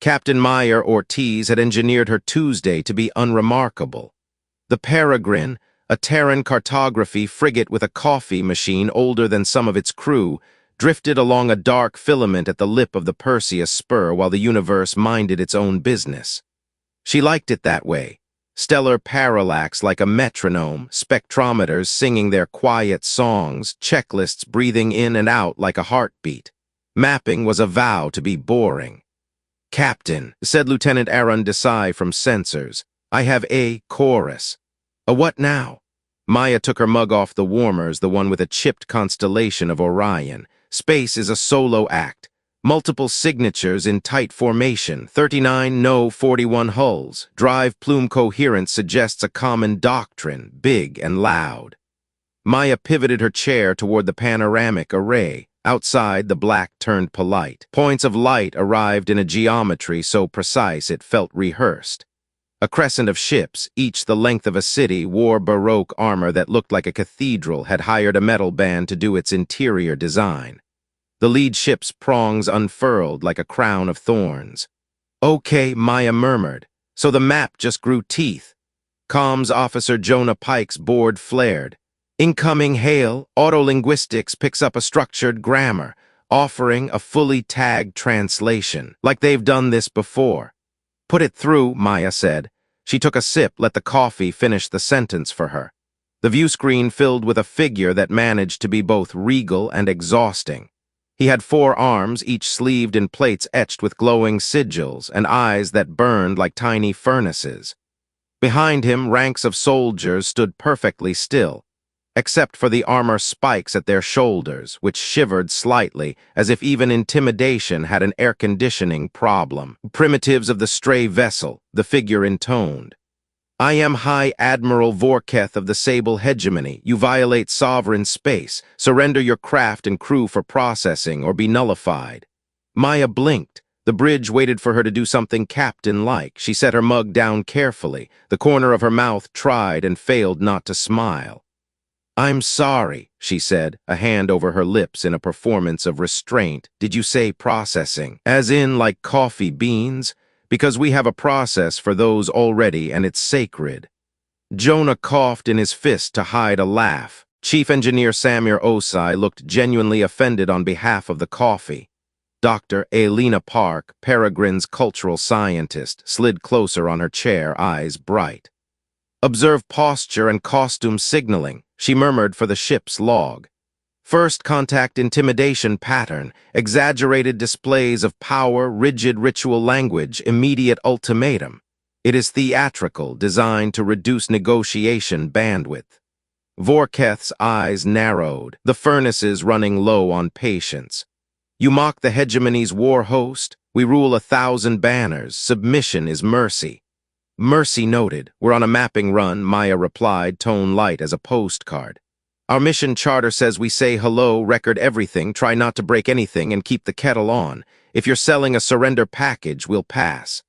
Captain Meyer Ortiz had engineered her Tuesday to be unremarkable. The Peregrine, a Terran cartography frigate with a coffee machine older than some of its crew, drifted along a dark filament at the lip of the Perseus spur while the universe minded its own business. She liked it that way. Stellar parallax like a metronome, spectrometers singing their quiet songs, checklists breathing in and out like a heartbeat. Mapping was a vow to be boring. "Captain," said Lieutenant Aaron Desai from Sensors, "I have a chorus." "A what now?" Maya took her mug off the warmers, the one with a chipped constellation of Orion. "Space is a solo act. Multiple signatures in tight formation, 39 no 41 hulls. Drive plume coherence suggests a common doctrine, big and loud." Maya pivoted her chair toward the panoramic array. Outside, the black turned polite. Points of light arrived in a geometry so precise it felt rehearsed. A crescent of ships, each the length of a city, wore Baroque armor that looked like a cathedral had hired a metal band to do its interior design. The lead ship's prongs unfurled like a crown of thorns. "Okay," Maya murmured. "So the map just grew teeth." Comms Officer Jonah Pike's board flared. "Incoming hail, autolinguistics picks up a structured grammar, offering a fully tagged translation, like they've done this before." "Put it through," Maya said. She took a sip, let the coffee finish the sentence for her. The view screen filled with a figure that managed to be both regal and exhausting. He had 4 arms, each sleeved in plates etched with glowing sigils, and eyes that burned like tiny furnaces. Behind him, ranks of soldiers stood perfectly still, except for the armor spikes at their shoulders, which shivered slightly, as if even intimidation had an air-conditioning problem. "Primitives of the stray vessel," the figure intoned. "I am High Admiral Vorketh of the Sable Hegemony. You violate sovereign space. Surrender your craft and crew for processing or be nullified." Maya blinked. The bridge waited for her to do something captain-like. She set her mug down carefully. The corner of her mouth tried and failed not to smile. "I'm sorry," she said, a hand over her lips in a performance of restraint. "Did you say processing? As in, like coffee beans? Because we have a process for those already, and it's sacred." Jonah coughed in his fist to hide a laugh. Chief Engineer Samir Osai looked genuinely offended on behalf of the coffee. Dr. Aelina Park, Peregrine's cultural scientist, slid closer on her chair, eyes bright. "Observe posture and costume signaling," she murmured for the ship's log. "First contact intimidation pattern, exaggerated displays of power, rigid ritual language, immediate ultimatum. It is theatrical, designed to reduce negotiation bandwidth." Vorketh's eyes narrowed, the furnaces running low on patience. "You mock the hegemony's war host? We rule 1,000 banners. Submission is mercy." "Mercy noted. We're on a mapping run," Maya replied, tone light as a postcard. "Our mission charter says we say hello, record everything, try not to break anything, and keep the kettle on. If you're selling a surrender package, we'll pass."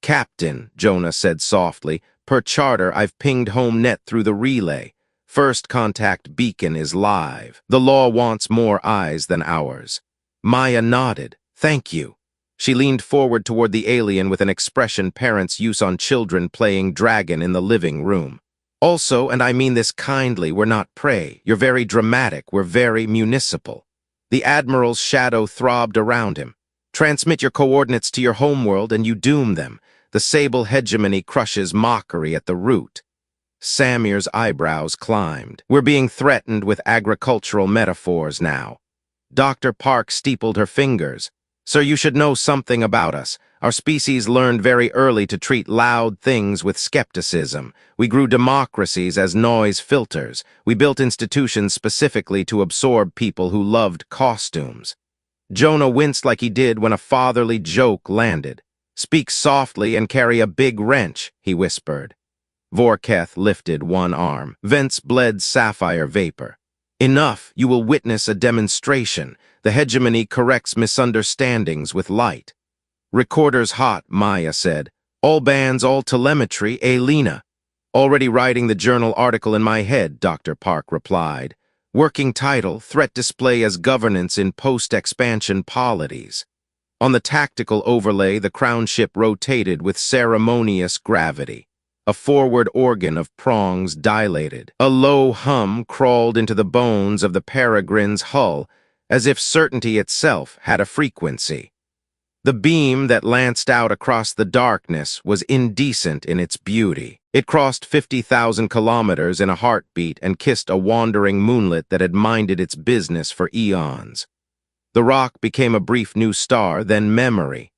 "Captain," Jonah said softly, "per charter, I've pinged home net through the relay. First contact beacon is live. The law wants more eyes than ours." Maya nodded. "Thank you." She leaned forward toward the alien with an expression parents use on children playing dragon in the living room. "Also, and I mean this kindly, we're not prey. You're very dramatic, we're very municipal." The Admiral's shadow throbbed around him. "Transmit your coordinates to your homeworld and you doom them. The Sable Hegemony crushes mockery at the root." Samir's eyebrows climbed. "We're being threatened with agricultural metaphors now." Dr. Park steepled her fingers. "Sir, you should know something about us. Our species learned very early to treat loud things with skepticism. We grew democracies as noise filters. We built institutions specifically to absorb people who loved costumes." Jonah winced like he did when a fatherly joke landed. "Speak softly and carry a big wrench," he whispered. Vorketh lifted one arm. Vents bled sapphire vapor. "Enough, you will witness a demonstration. The hegemony corrects misunderstandings with light." "Recorders hot," Maya said. "All bands, all telemetry, Aelina." "Already writing the journal article in my head," Dr. Park replied. "Working title, Threat Display as Governance in Post-Expansion Polities." On the tactical overlay, the crown ship rotated with ceremonious gravity. A forward organ of prongs dilated. A low hum crawled into the bones of the Peregrine's hull, as if certainty itself had a frequency. The beam that lanced out across the darkness was indecent in its beauty. It crossed 50,000 kilometers in a heartbeat and kissed a wandering moonlet that had minded its business for eons. The rock became a brief new star, then memory.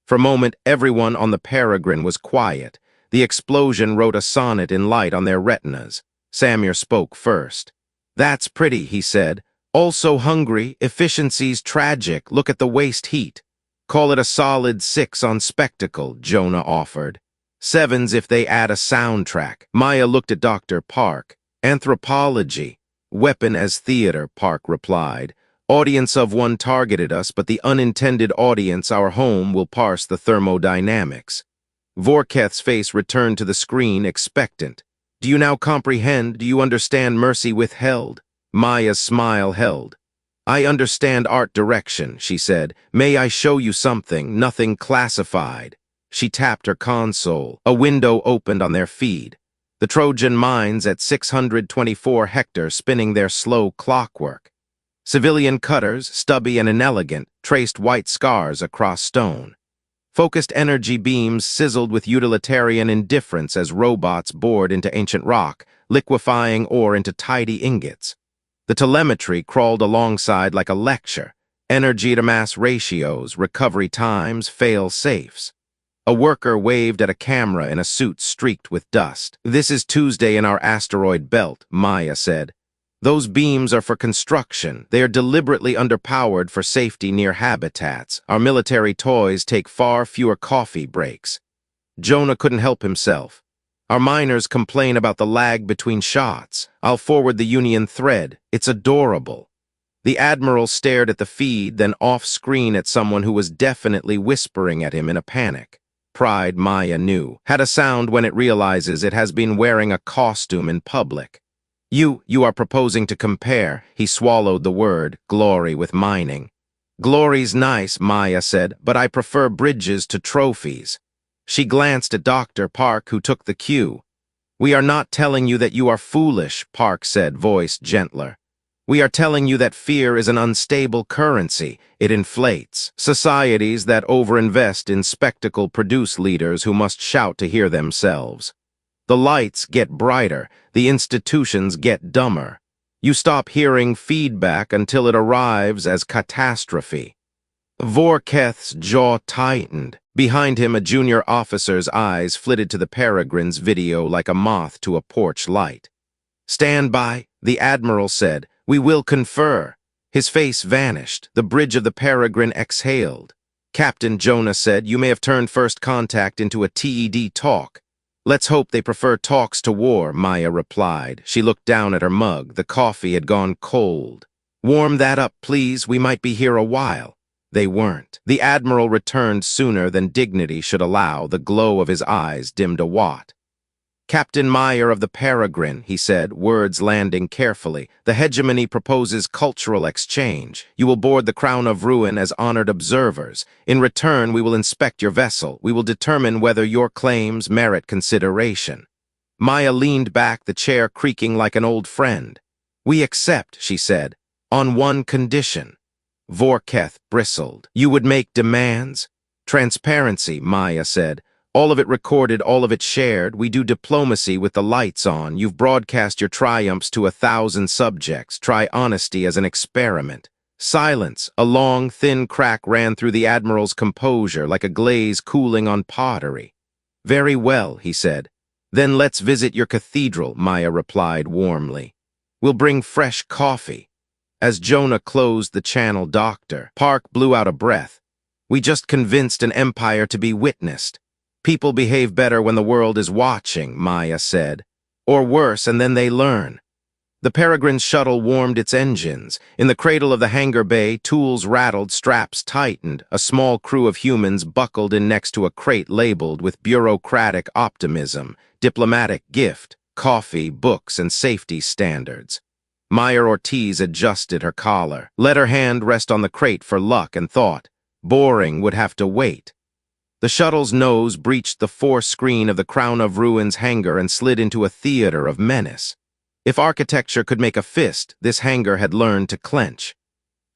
For a moment, everyone on the Peregrine was quiet. The explosion wrote a sonnet in light on their retinas. Samir spoke first. "That's pretty," he said. "Also hungry, efficiency's tragic, look at the waste heat." "Call it a solid 6 on spectacle," Jonah offered. "7s if they add a soundtrack." Maya looked at Dr. Park. "Anthropology. Weapon as theater," Park replied. "Audience of one targeted us, but the unintended audience, our home, will parse the thermodynamics." Vorketh's face returned to the screen, expectant. "Do you now comprehend? Do you understand mercy withheld?" Maya's smile held. "I understand art direction," she said. "May I show you something? Nothing classified." She tapped her console. A window opened on their feed. The Trojan mines at 624 hectares spinning their slow clockwork. Civilian cutters, stubby and inelegant, traced white scars across stone. Focused energy beams sizzled with utilitarian indifference as robots bored into ancient rock, liquefying ore into tidy ingots. The telemetry crawled alongside like a lecture. Energy-to-mass ratios, recovery times, fail-safes. A worker waved at a camera in a suit streaked with dust. "This is Tuesday in our asteroid belt," Maya said. "Those beams are for construction. They are deliberately underpowered for safety near habitats. Our military toys take far fewer coffee breaks." Jonah couldn't help himself. "Our miners complain about the lag between shots. I'll forward the Union thread. It's adorable." The Admiral stared at the feed, then off-screen at someone who was definitely whispering at him in a panic. Pride, Maya knew, had a sound when it realizes it has been wearing a costume in public. You are proposing to compare," he swallowed the word, glory with mining. "Glory's nice," Maya said, "but I prefer bridges to trophies." She glanced at Dr. Park, who took the cue. "We are not telling you that you are foolish," Park said, voice gentler. "We are telling you that fear is an unstable currency. It inflates. Societies that overinvest in spectacle produce leaders who must shout to hear themselves. The lights get brighter, the institutions get dumber. You stop hearing feedback until it arrives as catastrophe." Vorketh's jaw tightened. Behind him, a junior officer's eyes flitted to the Peregrine's video like a moth to a porch light. "Stand by," the Admiral said. "We will confer." His face vanished. The bridge of the Peregrine exhaled. "Captain," Jonah said, "you may have turned first contact into a TED talk." "Let's hope they prefer talks to war," Maya replied. She looked down at her mug. The coffee had gone cold. "Warm that up, please. We might be here a while." They weren't. The Admiral returned sooner than dignity should allow. The glow of his eyes dimmed a watt. "Captain Meyer of the Peregrine," he said, words landing carefully. "The hegemony proposes cultural exchange. You will board the Crown of Ruin as honored observers. In return, we will inspect your vessel. We will determine whether your claims merit consideration." Maya leaned back, the chair creaking like an old friend. "We accept," she said, "on one condition." Vorketh bristled. "You would make demands?" "Transparency," Maya said. "All of it recorded, all of it shared. We do diplomacy with the lights on. You've broadcast your triumphs to 1,000 subjects. Try honesty as an experiment." Silence. A long, thin crack ran through the Admiral's composure, like a glaze cooling on pottery. "Very well," he said. "Then let's visit your cathedral," Maya replied warmly. "We'll bring fresh coffee." As Jonah closed the channel, Dr. Park blew out a breath. "We just convinced an empire to be witnessed." "People behave better when the world is watching," Maya said. "Or worse, and then they learn." The Peregrine's shuttle warmed its engines. In the cradle of the hangar bay, tools rattled, straps tightened. A small crew of humans buckled in next to a crate labeled with bureaucratic optimism, diplomatic gift, coffee, books, and safety standards. Meyer Ortiz adjusted her collar, let her hand rest on the crate for luck, and thought, Boring would have to wait. The shuttle's nose breached the fore-screen of the Crown of Ruins hangar and slid into a theater of menace. If architecture could make a fist, this hangar had learned to clench.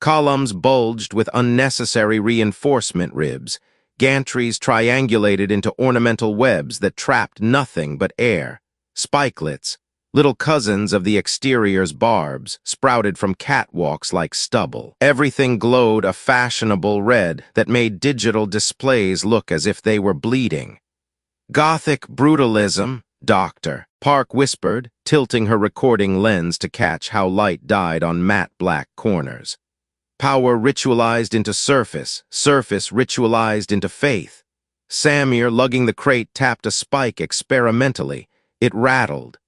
Columns bulged with unnecessary reinforcement ribs. Gantries triangulated into ornamental webs that trapped nothing but air. Spikelets, little cousins of the exterior's barbs, sprouted from catwalks like stubble. Everything glowed a fashionable red that made digital displays look as if they were bleeding. "Gothic brutalism, Doctor," Park whispered, tilting her recording lens to catch how light died on matte black corners. "Power ritualized into surface, surface ritualized into faith." Samir, lugging the crate, tapped a spike experimentally. It rattled.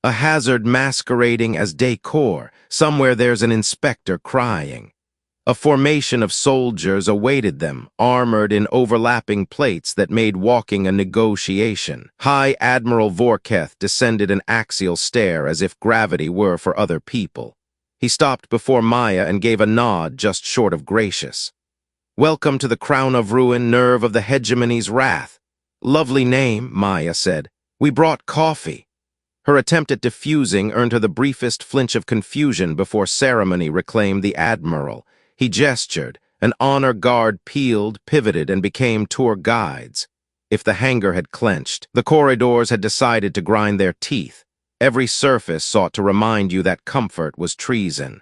"A hazard masquerading as decor. Somewhere there's an inspector crying." A formation of soldiers awaited them, armored in overlapping plates that made walking a negotiation. High Admiral Vorketh descended an axial stare as if gravity were for other people. He stopped before Maya and gave a nod just short of gracious. "Welcome to the Crown of Ruin, nerve of the hegemony's wrath." "Lovely name," Maya said. "We brought coffee." Her attempt at diffusing earned her the briefest flinch of confusion before ceremony reclaimed the Admiral. He gestured. An honor guard peeled, pivoted, and became tour guides. If the hangar had clenched, the corridors had decided to grind their teeth. Every surface sought to remind you that comfort was treason.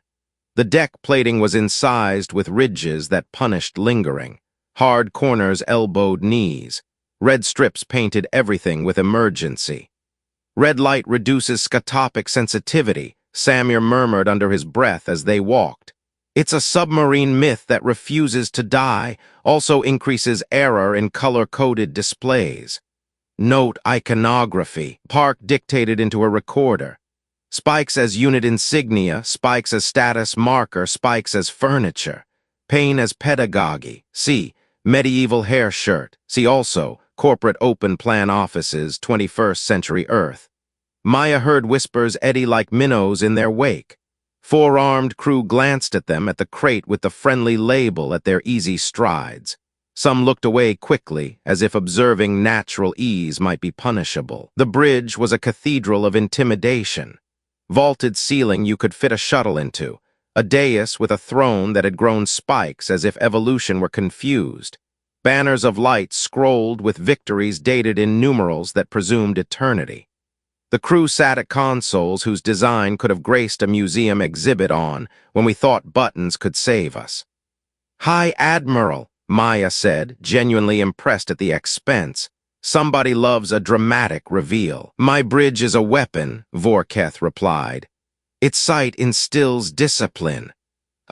The deck plating was incised with ridges that punished lingering. Hard corners elbowed knees. Red strips painted everything with emergency. "Red light reduces scotopic sensitivity," Samir murmured under his breath as they walked. "It's a submarine myth that refuses to die, also increases error in color-coded displays." "Note iconography," Park dictated into a recorder. "Spikes as unit insignia, spikes as status marker, spikes as furniture. Pain as pedagogy. See, medieval hair shirt. See also, corporate open plan offices, 21st century Earth." Maya heard whispers eddy like minnows in their wake. Four-armed crew glanced at them at the crate with the friendly label at their easy strides. Some looked away quickly, as if observing natural ease might be punishable. The bridge was a cathedral of intimidation. Vaulted ceiling you could fit a shuttle into. A dais with a throne that had grown spikes as if evolution were confused. Banners of light scrolled with victories dated in numerals that presumed eternity. The crew sat at consoles whose design could have graced a museum exhibit on when we thought buttons could save us. "High Admiral," Maya said, genuinely impressed at the expense. "Somebody loves a dramatic reveal." "My bridge is a weapon," Vorketh replied. "Its sight instills discipline."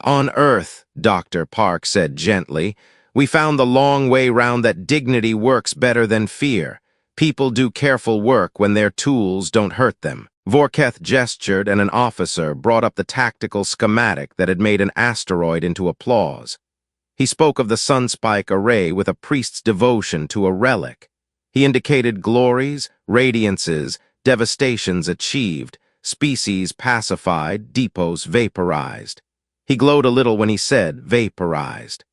"On Earth," Dr. Park said gently, "we found the long way round that dignity works better than fear. People do careful work when their tools don't hurt them." Vorketh gestured and an officer brought up the tactical schematic that had made an asteroid into applause. He spoke of the Sunspike array with a priest's devotion to a relic. He indicated glories, radiances, devastations achieved, species pacified, depots vaporized. He glowed a little when he said vaporized.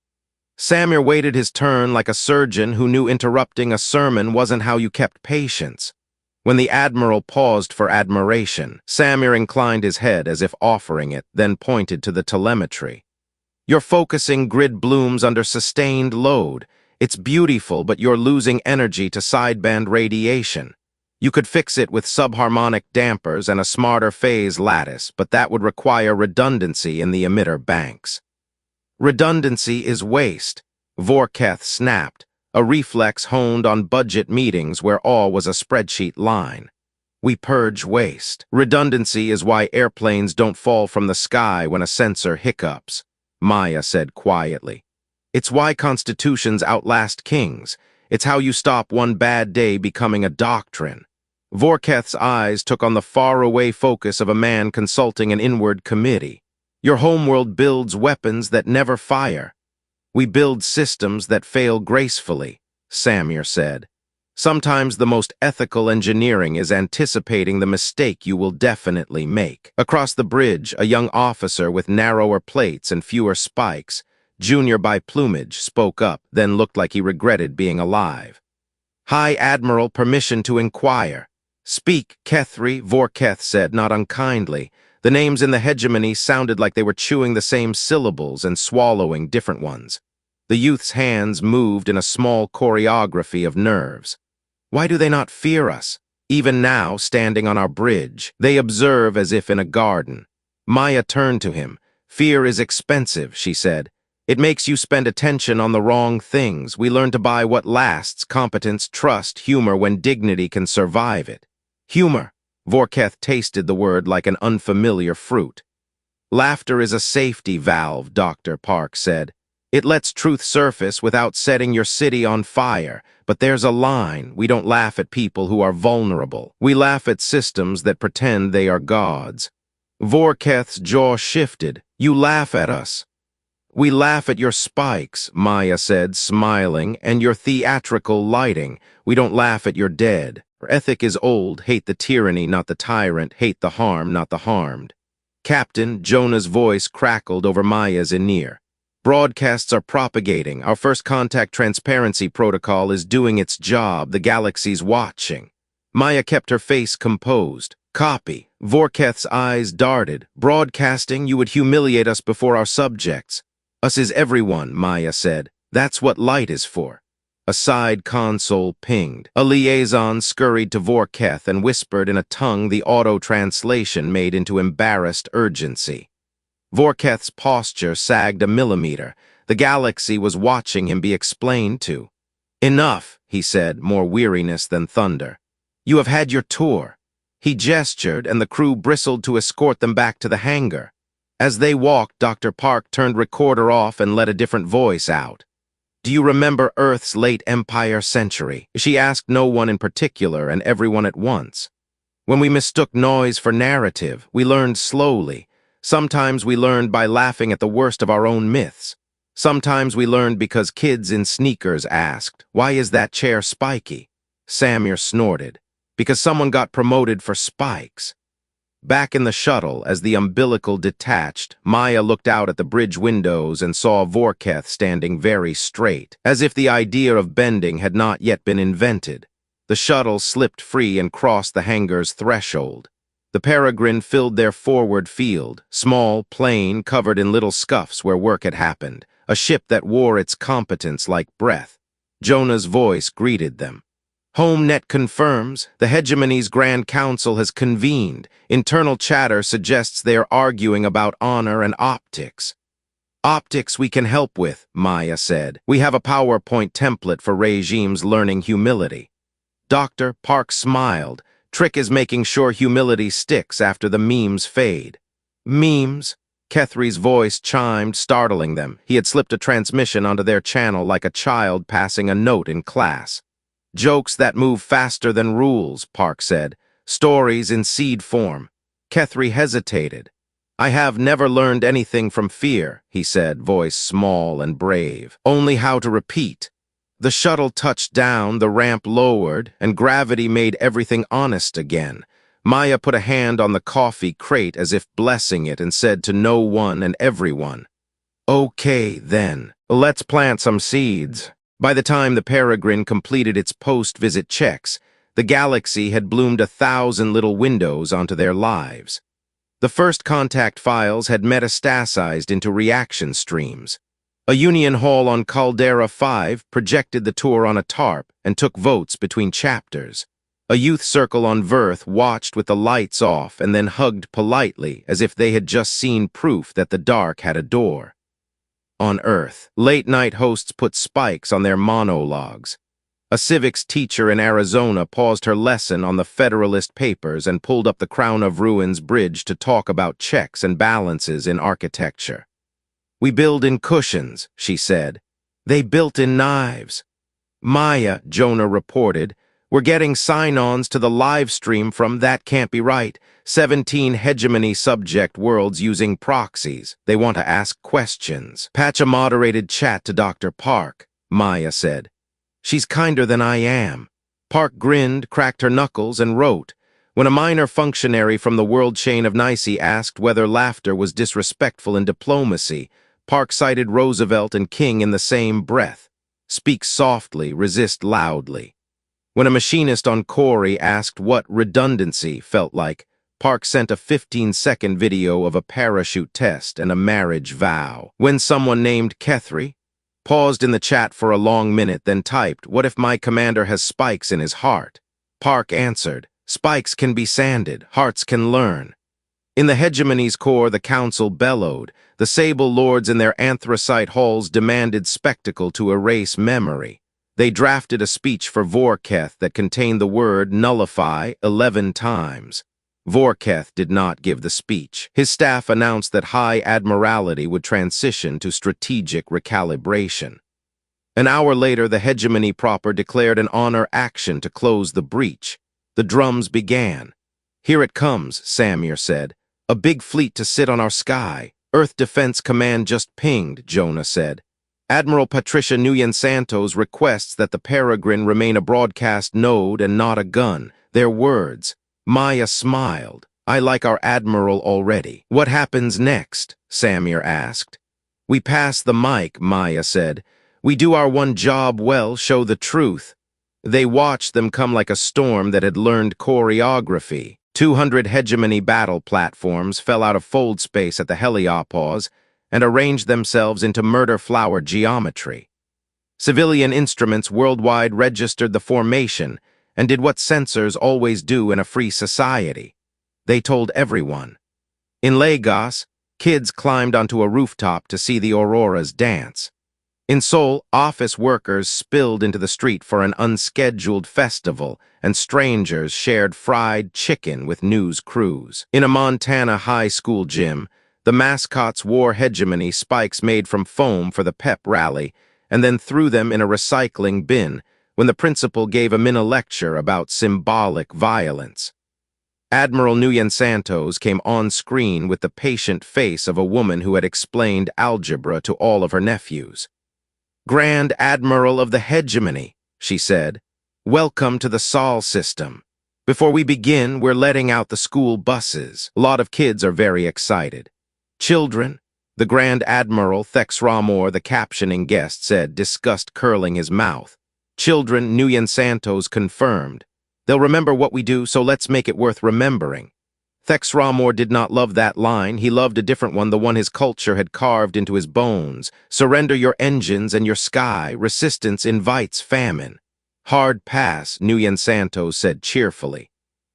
Samir waited his turn like a surgeon who knew interrupting a sermon wasn't how you kept patience. When the Admiral paused for admiration, Samir inclined his head as if offering it, then pointed to the telemetry. "You're focusing grid blooms under sustained load. It's beautiful, but you're losing energy to sideband radiation. You could fix it with subharmonic dampers and a smarter phase lattice, but that would require redundancy in the emitter banks." "Redundancy is waste," Vorketh snapped, a reflex honed on budget meetings where all was a spreadsheet line. "We purge waste. Redundancy is why airplanes don't fall from the sky when a sensor hiccups," Maya said quietly. "It's why constitutions outlast kings. It's how you stop one bad day becoming a doctrine." Vorketh's eyes took on the faraway focus of a man consulting an inward committee. "Your homeworld builds weapons that never fire." "We build systems that fail gracefully," Samir said. "Sometimes the most ethical engineering is anticipating the mistake you will definitely make." Across the bridge, a young officer with narrower plates and fewer spikes junior by plumage, spoke up, then looked like he regretted being alive. "High Admiral, permission to inquire." "Speak, Kethri," Vorketh said, not unkindly. The names in the hegemony sounded like they were chewing the same syllables and swallowing different ones. The youth's hands moved in a small choreography of nerves. "Why do they not fear us? Even now, standing on our bridge, they observe as if in a garden." Maya turned to him. "Fear is expensive," she said. "It makes you spend attention on the wrong things. We learn to buy what lasts: competence, trust, humor, when dignity can survive it." Humor. Vorketh tasted the word like an unfamiliar fruit. "Laughter is a safety valve," Dr. Park said. "It lets truth surface without setting your city on fire. But there's a line. We don't laugh at people who are vulnerable. We laugh at systems that pretend they are gods." Vorketh's jaw shifted. "You laugh at us." "We laugh at your spikes," Maya said, smiling, "and your theatrical lighting. We don't laugh at your dead. Our ethic is old: hate the tyranny, not the tyrant; hate the harm, not the harmed." "Captain," Jonah's voice crackled over Maya's in-ear. "Broadcasts are propagating. Our first contact transparency protocol is doing its job. The galaxy's watching." Maya kept her face composed. "Copy." Vorketh's eyes darted. "Broadcasting, you would humiliate us before our subjects." "Us is everyone," Maya said. "That's what light is for." A side console pinged. A liaison scurried to Vorketh and whispered in a tongue the auto-translation made into embarrassed urgency. Vorketh's posture sagged a millimeter. The galaxy was watching him be explained to. "Enough," he said, more weariness than thunder. "You have had your tour." He gestured, and the crew bristled to escort them back to the hangar. As they walked, Dr. Park turned recorder off and let a different voice out. "Do you remember Earth's late Empire century?" She asked no one in particular and everyone at once. "When we mistook noise for narrative, we learned slowly. Sometimes we learned by laughing at the worst of our own myths. Sometimes we learned because kids in sneakers asked, 'Why is that chair spiky?' Samir snorted. "Because someone got promoted for spikes." Back in the shuttle, as the umbilical detached, Maya looked out at the bridge windows and saw Vorketh standing very straight, as if the idea of bending had not yet been invented. The shuttle slipped free and crossed the hangar's threshold. The Peregrine filled their forward field, small, plain, covered in little scuffs where work had happened, a ship that wore its competence like breath. Jonah's voice greeted them. "HomeNet confirms. The hegemony's Grand Council has convened. Internal chatter suggests they are arguing about honor and optics." "Optics we can help with," Maya said. "We have a PowerPoint template for regimes learning humility." Dr. Park smiled. "Trick is making sure humility sticks after the memes fade." "Memes?" Kethri's voice chimed, startling them. He had slipped a transmission onto their channel like a child passing a note in class. "Jokes that move faster than rules," Park said. "Stories in seed form." Kethri hesitated. "I have never learned anything from fear," he said, voice small and brave. "Only how to repeat." The shuttle touched down, the ramp lowered, and gravity made everything honest again. Maya put a hand on the coffee crate as if blessing it and said to no one and everyone, "Okay, then, let's plant some seeds." By the time the Peregrine completed its post-visit checks, the galaxy had bloomed 1,000 little windows onto their lives. The first contact files had metastasized into reaction streams. A Union Hall on Caldera 5 projected the tour on a tarp and took votes between chapters. A youth circle on Verth watched with the lights off and then hugged politely as if they had just seen proof that the dark had a door. On Earth, late-night hosts put spikes on their monologues. A civics teacher in Arizona paused her lesson on the Federalist Papers and pulled up the Crown of Ruins bridge to talk about checks and balances in architecture. "We build in cushions," she said. "They built in knives." "Maya," Jonah reported, "we're getting sign-ons to the live stream from That Can't Be Right. 17 hegemony subject worlds using proxies. They want to ask questions. Patch a moderated chat to Dr. Park," Maya said. "She's kinder than I am." Park grinned, cracked her knuckles, and wrote. When a minor functionary from the world chain of Nice asked whether laughter was disrespectful in diplomacy, Park cited Roosevelt and King in the same breath. Speak softly, resist loudly. When a machinist on Corey asked what redundancy felt like, Park sent a 15-second video of a parachute test and a marriage vow. When someone named Kethry paused in the chat for a long minute, then typed, "What if my commander has spikes in his heart?" Park answered, "Spikes can be sanded, hearts can learn." In the hegemony's core, the council bellowed. The sable lords in their anthracite halls demanded spectacle to erase memory. They drafted a speech for Vorketh that contained the word nullify 11 times. Vorketh did not give the speech. His staff announced that High Admiralty would transition to strategic recalibration. An hour later, the hegemony proper declared an honor action to close the breach. The drums began. "Here it comes," Samir said. "A big fleet to sit on our sky." "Earth Defense Command just pinged," Jonah said. "Admiral Patricia Nguyen Santos requests that the Peregrine remain a broadcast node and not a gun." Their words. Maya smiled. "I like our admiral already." "What happens next?" Samir asked. "We pass the mic," Maya said. "We do our one job well, show the truth." They watched them come like a storm that had learned choreography. 200 hegemony battle platforms fell out of fold space at the heliopause and arranged themselves into murder flower geometry. Civilian instruments worldwide registered the formation and did what censors always do in a free society. They told everyone. In Lagos, kids climbed onto a rooftop to see the auroras dance. In Seoul, office workers spilled into the street for an unscheduled festival, and strangers shared fried chicken with news crews. In a Montana high school gym, the mascots wore hegemony spikes made from foam for the pep rally, and then threw them in a recycling bin when the principal gave a mini lecture about symbolic violence. Admiral Nguyen Santos came on screen with the patient face of a woman who had explained algebra to all of her nephews. "Grand Admiral of the Hegemony," she said, "welcome to the Sol system. Before we begin, we're letting out the school buses." A lot of kids are very excited. "Children," the Grand Admiral Thexramor, the captioning guest, said, disgust curling his mouth. "Children," Nguyen Santos confirmed. "They'll remember what we do, so let's make it worth remembering." Thexramor did not love that line. He loved a different one, the one his culture had carved into his bones. "Surrender your engines and your sky. Resistance invites famine." "Hard pass," Nguyen Santos said cheerfully.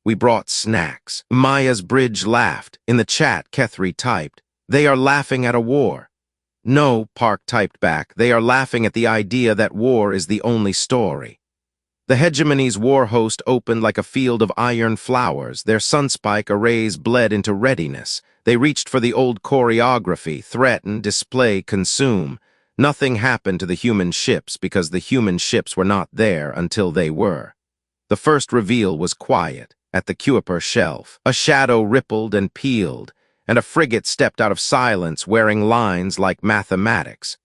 "We brought snacks." Maya's bridge laughed. In the chat, Kethry typed, "They are laughing at a war." "No," Park typed back, "they are laughing at the idea that war is the only story." The hegemony's war host opened like a field of iron flowers. Their sunspike arrays bled into readiness. They reached for the old choreography: threaten, display, consume. Nothing happened to the human ships because the human ships were not there until they were. The first reveal was quiet. At the Kuiper shelf, a shadow rippled and peeled, and a frigate stepped out of silence wearing lines like mathematics.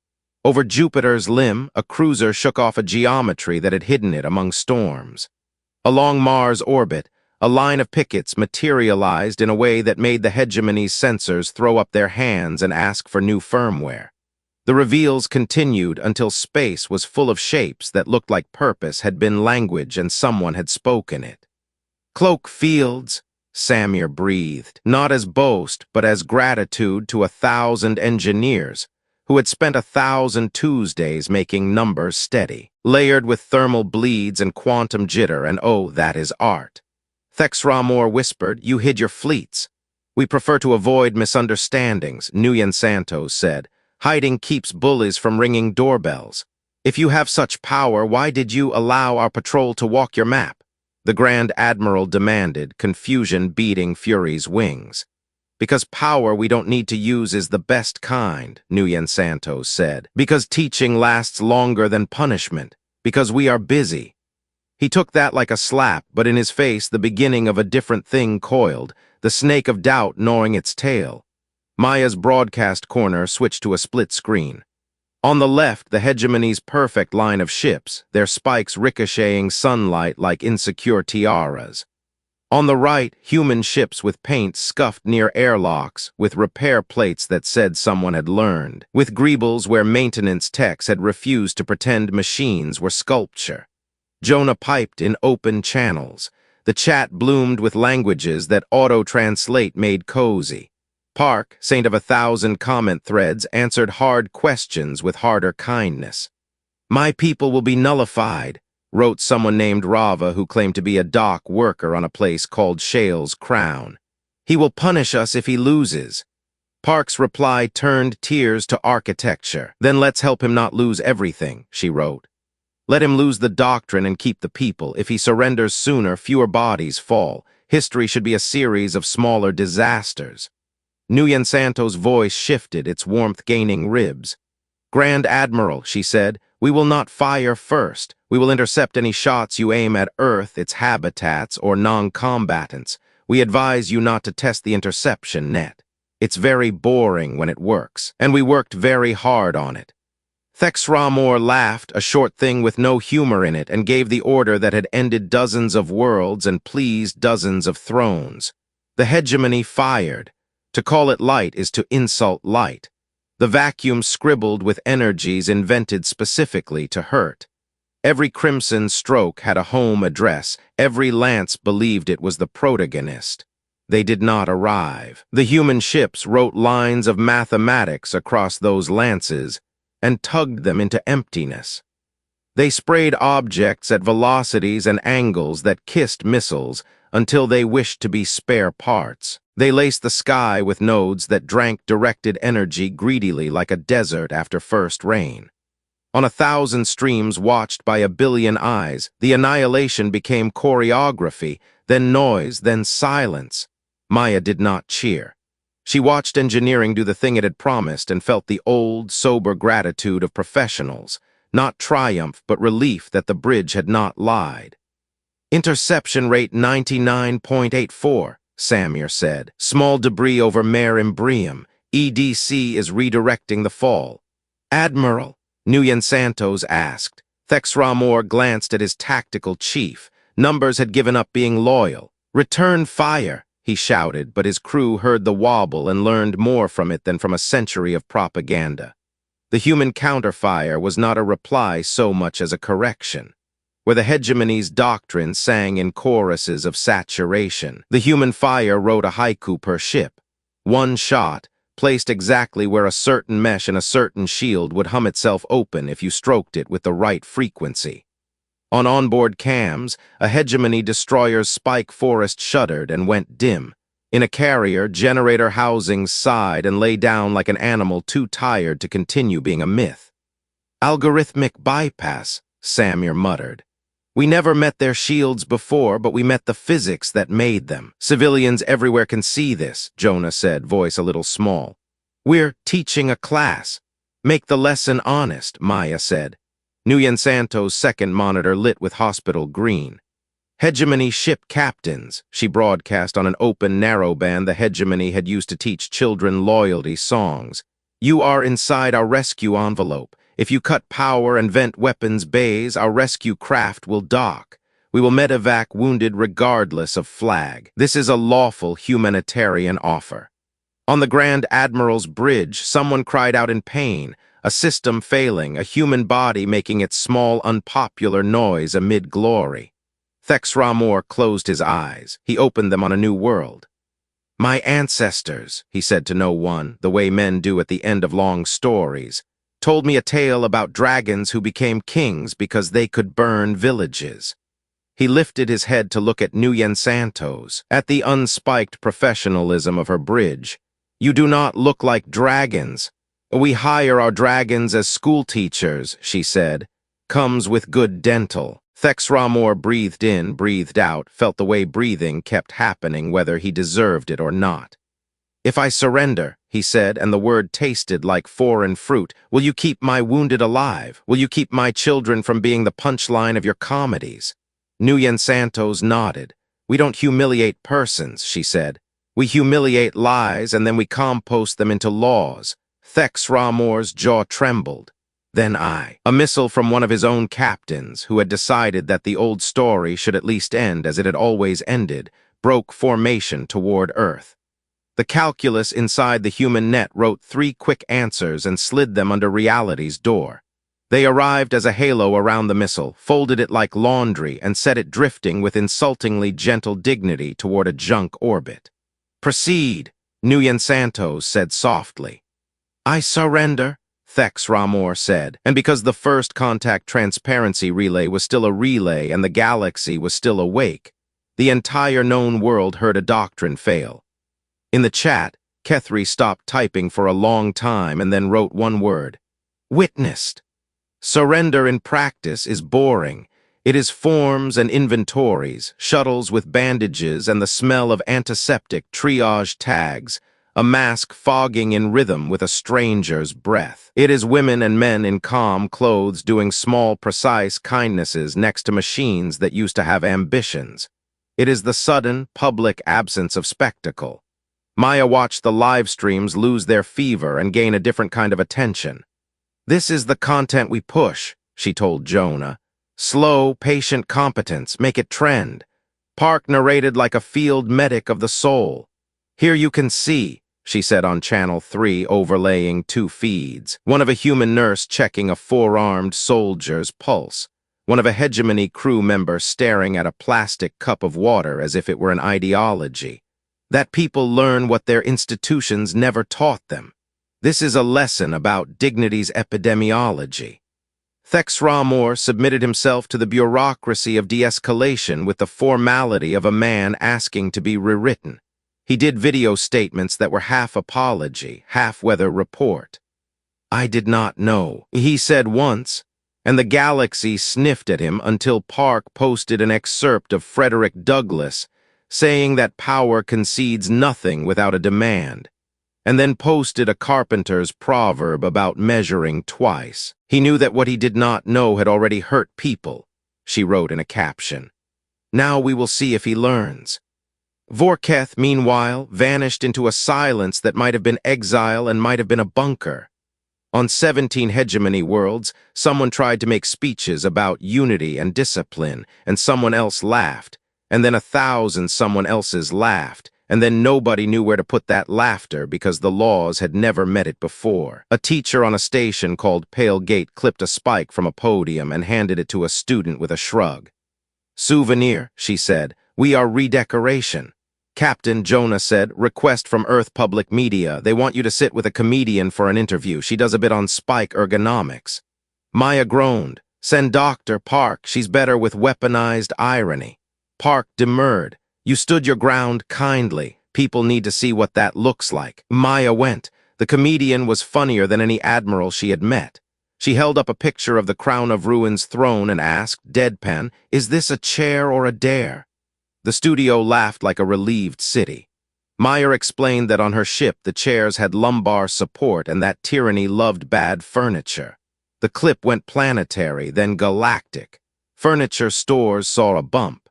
Over Jupiter's limb, a cruiser shook off a geometry that had hidden it among storms. Along Mars' orbit, a line of pickets materialized in a way that made the hegemony's sensors throw up their hands and ask for new firmware. The reveals continued until space was full of shapes that looked like purpose had been language and someone had spoken it. "Cloak Fields," Samir breathed, not as boast, but as gratitude to 1,000 engineers who had spent 1,000 Tuesdays making numbers steady, layered with thermal bleeds and quantum jitter, and oh, that is art. Thexramor whispered, "You hid your fleets." "We prefer to avoid misunderstandings," Nguyen Santos said. "Hiding keeps bullies from ringing doorbells. If you have such power, why did you allow our patrol to walk your map?" The Grand Admiral demanded, confusion beating Fury's wings. "Because power we don't need to use is the best kind," Nguyen Santos said. "Because teaching lasts longer than punishment. Because we are busy." He took that like a slap, but in his face the beginning of a different thing coiled, the snake of doubt gnawing its tail. Maya's broadcast corner switched to a split screen. On the left, the hegemony's perfect line of ships, their spikes ricocheting sunlight like insecure tiaras. On the right, human ships with paint scuffed near airlocks, with repair plates that said someone had learned, with greebles where maintenance techs had refused to pretend machines were sculpture. Jonah piped in open channels. The chat bloomed with languages that auto-translate made cozy. Park, saint of 1,000 comment threads, answered hard questions with harder kindness. "My people will be nullified," wrote someone named Rava who claimed to be a dock worker on a place called Shale's Crown. "He will punish us if he loses." Park's reply turned tears to architecture. "Then let's help him not lose everything," she wrote. "Let him lose the doctrine and keep the people. If he surrenders sooner, fewer bodies fall. History should be a series of smaller disasters." Nguyen Santo's voice shifted, its warmth gaining ribs. "Grand Admiral," she said, "we will not fire first. We will intercept any shots you aim at Earth, its habitats, or non-combatants. We advise you not to test the interception net. It's very boring when it works, and we worked very hard on it." Thexramor laughed, a short thing with no humor in it, and gave the order that had ended dozens of worlds and pleased dozens of thrones. The hegemony fired. To call it light is to insult light. The vacuum scribbled with energies invented specifically to hurt. Every crimson stroke had a home address. Every lance believed it was the protagonist. They did not arrive. The human ships wrote lines of mathematics across those lances and tugged them into emptiness. They sprayed objects at velocities and angles that kissed missiles until they wished to be spare parts. They laced the sky with nodes that drank directed energy greedily like a desert after first rain. On 1,000 streams watched by 1 billion eyes, the annihilation became choreography, then noise, then silence. Maya did not cheer. She watched engineering do the thing it had promised and felt the old, sober gratitude of professionals, not triumph but relief that the bridge had not lied. "Interception rate 99.84, Samir said. "Small debris over Mare Imbrium. EDC is redirecting the fall." "Admiral," Nguyen Santos asked. Thexramor glanced at his tactical chief. Numbers had given up being loyal. "Return fire," he shouted, but his crew heard the wobble and learned more from it than from a century of propaganda. The human counterfire was not a reply so much as a correction. Where the hegemony's doctrine sang in choruses of saturation, the human fire wrote a haiku per ship. One shot, placed exactly where a certain mesh and a certain shield would hum itself open if you stroked it with the right frequency. On onboard cams, a hegemony destroyer's spike forest shuddered and went dim. In a carrier, generator housings sighed and lay down like an animal too tired to continue being a myth. "Algorithmic bypass," Samir muttered. "We never met their shields before, but we met the physics that made them. Civilians everywhere can see this," Jonah said, voice a little small. "We're teaching a class. Make the lesson honest," Maya said. Nguyen Santo's second monitor lit with hospital green. "Hegemony ship captains," she broadcast on an open narrowband the hegemony had used to teach children loyalty songs. "You are inside our rescue envelope. If you cut power and vent weapons bays, our rescue craft will dock. We will medevac wounded regardless of flag. This is a lawful humanitarian offer." On the Grand Admiral's bridge, someone cried out in pain, a system failing, a human body making its small, unpopular noise amid glory. Thexramor closed his eyes. He opened them on a new world. "My ancestors," he said to no one, the way men do at the end of long stories, "told me a tale about dragons who became kings because they could burn villages." He lifted his head to look at Nguyen Santos, at the unspiked professionalism of her bridge. "You do not look like dragons." "We hire our dragons as school teachers," she said. "Comes with good dental." Thexramor breathed in, breathed out, felt the way breathing kept happening whether he deserved it or not. "If I surrender," he said, and the word tasted like foreign fruit, "will you keep my wounded alive? Will you keep my children from being the punchline of your comedies?" Nguyen Santos nodded. "We don't humiliate persons," she said. "We humiliate lies and then we compost them into laws." Thexramor's jaw trembled. Then a missile from one of his own captains, who had decided that the old story should at least end as it had always ended, broke formation toward Earth. The calculus inside the human net wrote 3 quick answers and slid them under reality's door. They arrived as a halo around the missile, folded it like laundry, and set it drifting with insultingly gentle dignity toward a junk orbit. "Proceed," Nguyen Santos said softly. "I surrender," Thex Ramor said, and because the first contact transparency relay was still a relay and the galaxy was still awake, the entire known world heard a doctrine fail. In the chat, Kethri stopped typing for a long time and then wrote one word: "Witnessed." Surrender in practice is boring. It is forms and inventories, shuttles with bandages and the smell of antiseptic triage tags, a mask fogging in rhythm with a stranger's breath. It is women and men in calm clothes doing small, precise kindnesses next to machines that used to have ambitions. It is the sudden, public absence of spectacle. Maya watched the live streams lose their fever and gain a different kind of attention. "This is the content we push," she told Jonah. "Slow, patient competence, make it trend. Park narrated like a field medic of the soul. Here you can see," she said on Channel 3, overlaying 2 feeds. One of a human nurse checking a 4-armed soldier's pulse. One of a hegemony crew member staring at a plastic cup of water as if it were an ideology. That people learn what their institutions never taught them. This is a lesson about dignity's epidemiology. Thex Ramor submitted himself to the bureaucracy of de-escalation with the formality of a man asking to be rewritten. He did video statements that were half apology, half weather report. "I did not know," he said once, and the galaxy sniffed at him until Park posted an excerpt of Frederick Douglass saying that power concedes nothing without a demand, and then posted a carpenter's proverb about measuring twice. He knew that what he did not know had already hurt people, she wrote in a caption. Now we will see if he learns. Vorketh, meanwhile, vanished into a silence that might have been exile and might have been a bunker. On 17 hegemony worlds, someone tried to make speeches about unity and discipline, and someone else laughed, and then 1,000 someone else's laughed, and then nobody knew where to put that laughter because the laws had never met it before. A teacher on a station called Pale Gate clipped a spike from a podium and handed it to a student with a shrug. "Souvenir," she said. "We are redecoration." "Captain," Jonah said, "request from Earth Public Media. They want you to sit with a comedian for an interview. She does a bit on spike ergonomics." Maya groaned. "Send Dr. Park. She's better with weaponized irony." Park demurred. "You stood your ground kindly. People need to see what that looks like." Maya went. The comedian was funnier than any admiral she had met. She held up a picture of the Crown of Ruins throne and asked, deadpan, "Is this a chair or a dare?" The studio laughed like a relieved city. Maya explained that on her ship the chairs had lumbar support and that tyranny loved bad furniture. The clip went planetary, then galactic. Furniture stores saw a bump.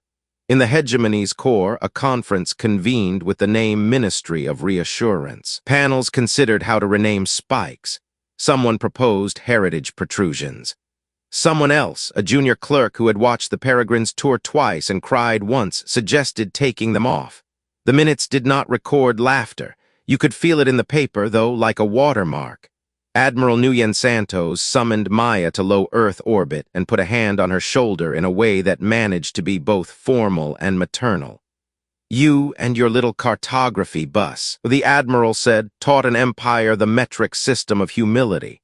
In the hegemony's core, a conference convened with the name Ministry of Reassurance. Panels considered how to rename spikes. Someone proposed heritage protrusions. Someone else, a junior clerk who had watched the Peregrines tour twice and cried once, suggested taking them off. The minutes did not record laughter. You could feel it in the paper, though, like a watermark. Admiral Nguyen Santos summoned Maya to low Earth orbit and put a hand on her shoulder in a way that managed to be both formal and maternal. "You and your little cartography bus," the Admiral said, "taught an empire the metric system of humility."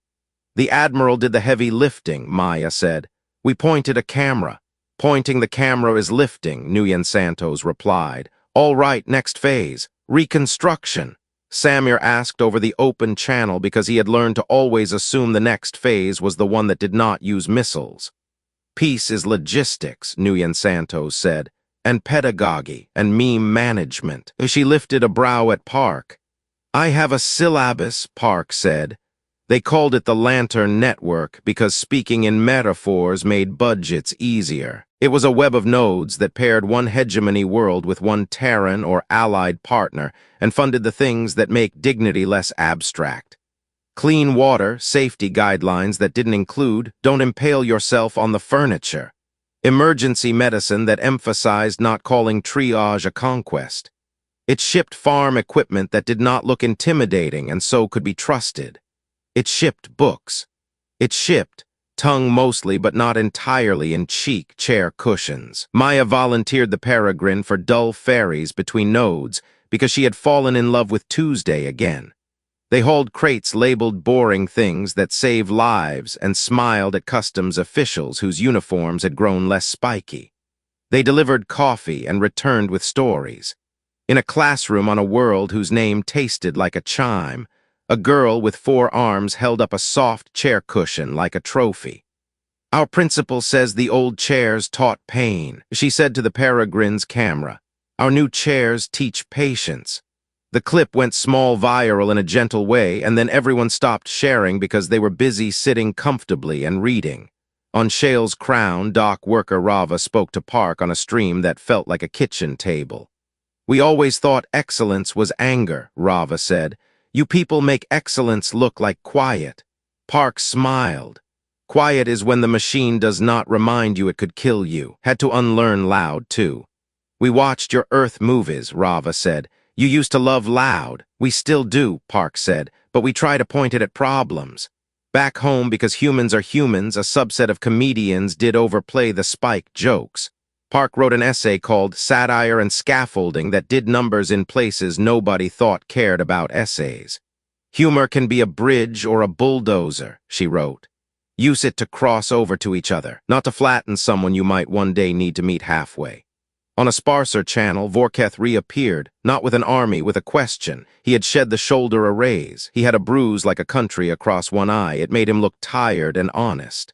"The Admiral did the heavy lifting," Maya said. "We pointed a camera." "Pointing the camera is lifting," Nguyen Santos replied. "All right, next phase. Reconstruction." Samir asked over the open channel because he had learned to always assume the next phase was the one that did not use missiles. "Peace is logistics," Nguyen Santos said, "and pedagogy and meme management." She lifted a brow at Park. "I have a syllabus," Park said. They called it the Lantern Network because speaking in metaphors made budgets easier. It was a web of nodes that paired one hegemony world with one Terran or allied partner and funded the things that make dignity less abstract. Clean water, safety guidelines that didn't include, don't impale yourself on the furniture. emergency medicine that emphasized not calling triage a conquest. It shipped farm equipment that did not look intimidating and so could be trusted. It shipped books. It shipped, tongue mostly but not entirely in cheek chair cushions. Maya volunteered the Peregrine for dull ferries between nodes because she had fallen in love with Tuesday again. They hauled crates labeled boring things that save lives and smiled at customs officials whose uniforms had grown less spiky. They delivered coffee and returned with stories. In a classroom on a world whose name tasted like a chime, a girl with 4 arms held up a soft chair cushion like a trophy. "Our principal says the old chairs taught pain," she said to the Peregrine's camera. "Our new chairs teach patience." The clip went small viral in a gentle way, and then everyone stopped sharing because they were busy sitting comfortably and reading. On Shale's crown, dock worker Rava spoke to Park on a stream that felt like a kitchen table. "We always thought excellence was anger," Rava said. "You people make excellence look like quiet." Park smiled. "Quiet is when the machine does not remind you it could kill you." Had to unlearn loud, too. "We watched your Earth movies," Rava said. "You used to love loud." "We still do," Park said, "but we try to point it at problems." Back home, because humans are humans, a subset of comedians did overplay the Spike jokes. Park wrote an essay called Satire and Scaffolding that did numbers in places nobody thought cared about essays. "Humor can be a bridge or a bulldozer," she wrote. "Use it to cross over to each other, not to flatten someone you might one day need to meet halfway." On a sparser channel, Vorketh reappeared, not with an army, with a question. He had shed the shoulder arrays. He had a bruise like a country across one eye. It made him look tired and honest.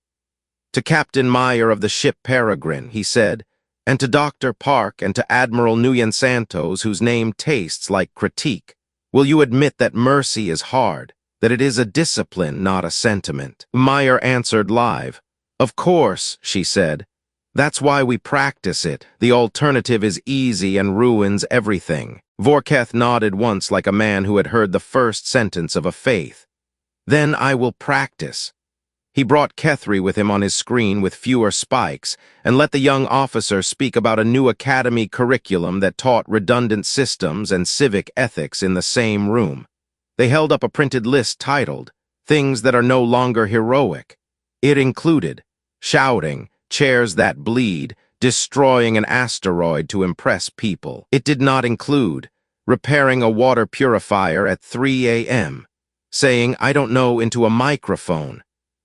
"To Captain Meyer of the ship Peregrine," he said, "and to Dr. Park and to Admiral Nguyen Santos, whose name tastes like critique, will you admit that mercy is hard, that it is a discipline, not a sentiment?" Meyer answered live. "Of course," she said. "That's why we practice it. The alternative is easy and ruins everything." Vorketh nodded once like a man who had heard the first sentence of a faith. "Then I will practice." He brought Kethri with him on his screen with fewer spikes and let the young officer speak about a new academy curriculum that taught redundant systems and civic ethics in the same room. They held up a printed list titled, "Things That Are No Longer Heroic." It included shouting, chairs that bleed, destroying an asteroid to impress people. It did not include repairing a water purifier at 3 a.m., saying, "I don't know," into a microphone.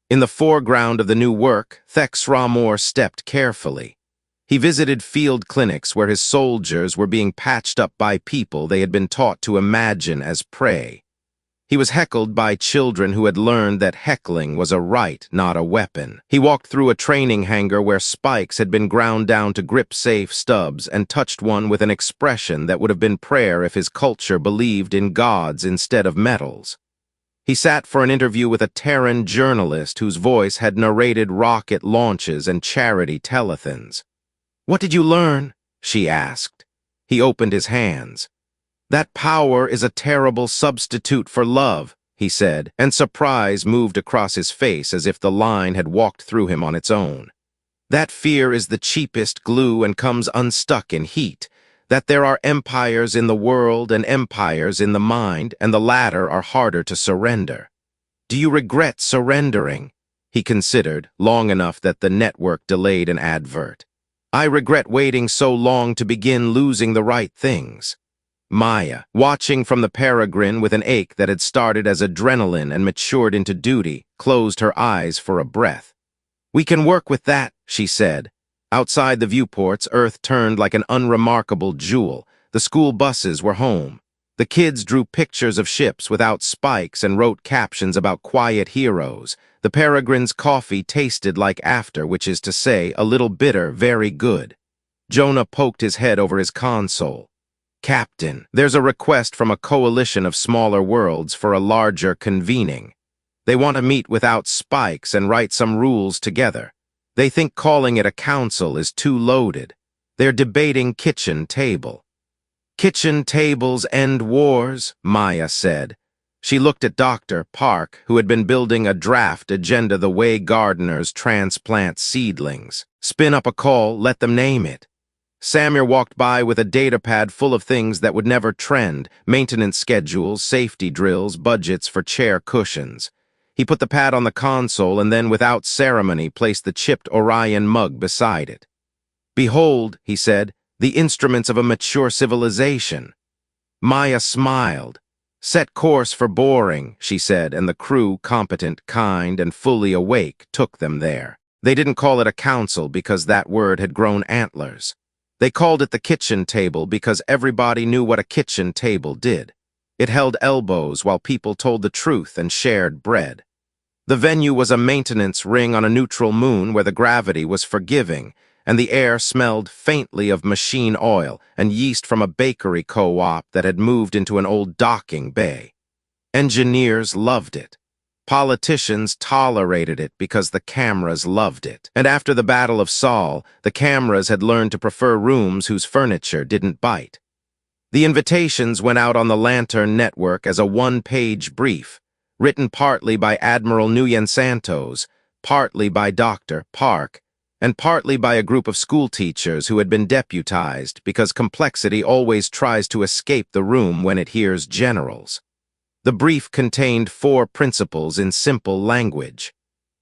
In the foreground of the new work, Thex Ramor stepped carefully. He visited field clinics where his soldiers were being patched up by people they had been taught to imagine as prey. He was heckled by children who had learned that heckling was a right, not a weapon. He walked through a training hangar where spikes had been ground down to grip-safe stubs and touched one with an expression that would have been prayer if his culture believed in gods instead of metals. He sat for an interview with a Terran journalist whose voice had narrated rocket launches and charity telethons. "What did you learn?" she asked. He opened his hands. "That power is a terrible substitute for love," he said, and surprise moved across his face as if the line had walked through him on its own. "That fear is the cheapest glue and comes unstuck in heat. That there are empires in the world and empires in the mind, and the latter are harder to surrender." "Do you regret surrendering?" He considered, long enough that the network delayed an advert. "I regret waiting so long to begin losing the right things." Maya, watching from the Peregrine with an ache that had started as adrenaline and matured into duty, closed her eyes for a breath. "We can work with that," she said. Outside the viewports, Earth turned like an unremarkable jewel. The school buses were home. The kids drew pictures of ships without spikes and wrote captions about quiet heroes. The Peregrine's coffee tasted like after, which is to say, a little bitter, very good. Jonah poked his head over his console. "Captain, there's a request from a coalition of smaller worlds for a larger convening. They want to meet without spikes and write some rules together. They think calling it a council is too loaded. They're debating kitchen table." "Kitchen tables end wars," Maya said. She looked at Dr. Park, who had been building a draft agenda the way gardeners transplant seedlings. Spin up a call, let them name it. Samir walked by with a datapad full of things that would never trend: maintenance schedules, safety drills, budgets for chair cushions. He put the pad on the console and then, without ceremony, placed the chipped Orion mug beside it. "Behold," he said, "the instruments of a mature civilization." Maya smiled. "Set course for boring," she said, and the crew, competent, kind, and fully awake, took them there. They didn't call it a council because that word had grown antlers. They called it the kitchen table because everybody knew what a kitchen table did. It held elbows while people told the truth and shared bread. The venue was a maintenance ring on a neutral moon where the gravity was forgiving, and the air smelled faintly of machine oil and yeast from a bakery co-op that had moved into an old docking bay. Engineers loved it. Politicians tolerated it because the cameras loved it. And after the Battle of Saul, the cameras had learned to prefer rooms whose furniture didn't bite. The invitations went out on the Lantern Network as a one-page brief, written partly by Admiral Nguyen Santos, partly by Dr. Park, and partly by a group of schoolteachers who had been deputized because complexity always tries to escape the room when it hears generals. The brief contained 4 principles in simple language.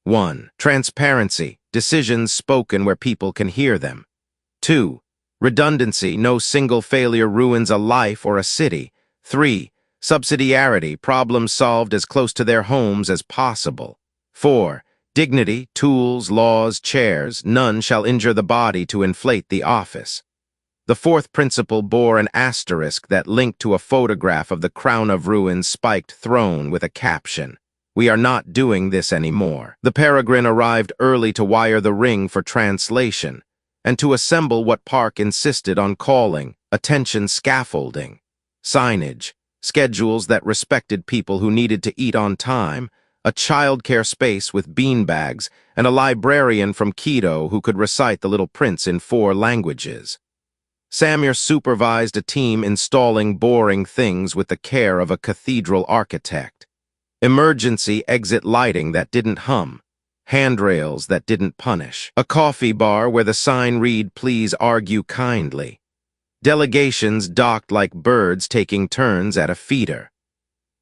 1. Transparency, decisions spoken where people can hear them. 2. Redundancy, no single failure ruins a life or a city. 3. Subsidiarity, problems solved as close to their homes as possible. 4. Dignity, tools, laws, chairs, none shall injure the body to inflate the office. The 4th principle bore an asterisk that linked to a photograph of the Crown of Ruins spiked throne with a caption: "We are not doing this anymore." The peregrine arrived early to wire the ring for translation, and to assemble what Park insisted on calling attention scaffolding, signage, schedules that respected people who needed to eat on time, a childcare space with beanbags, and a librarian from Quito who could recite The Little Prince in 4 languages. Samir supervised a team installing boring things with the care of a cathedral architect. Emergency exit lighting that didn't hum, handrails that didn't punish, a coffee bar where the sign read, "Please argue kindly." Delegations docked like birds taking turns at a feeder.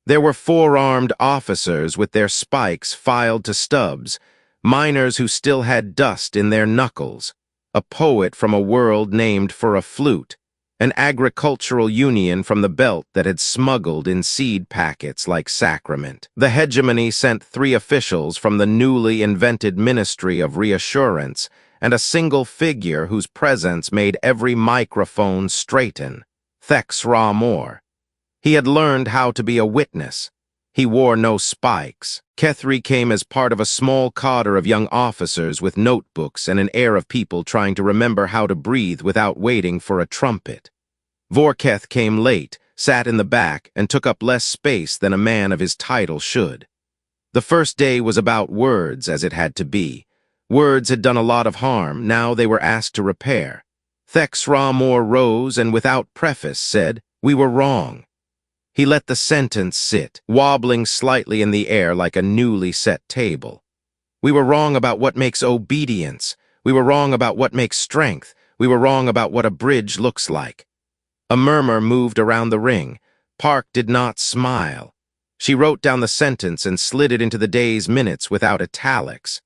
There were 4-armed officers with their spikes filed to stubs, miners who still had dust in their knuckles, a poet from a world named for a flute, an agricultural union from the belt that had smuggled in seed packets like sacrament. The hegemony sent 3 officials from the newly invented Ministry of Reassurance, and a single figure whose presence made every microphone straighten: Thex Ra-Mor. He had learned how to be a witness. He wore no spikes. Kethri came as part of a small cadre of young officers with notebooks and an air of people trying to remember how to breathe without waiting for a trumpet. Vorketh came late, sat in the back, and took up less space than a man of his title should. The first day was about words, as it had to be. Words had done a lot of harm, now they were asked to repair. Thex Ra-Mor rose and without preface said, "We were wrong." He let the sentence sit, wobbling slightly in the air like a newly set table. We were wrong about what makes obedience. We were wrong about what makes strength. We were wrong about what a bridge looks like. A murmur moved around the ring. Park did not smile. She wrote down the sentence and slid it into the day's minutes without italics.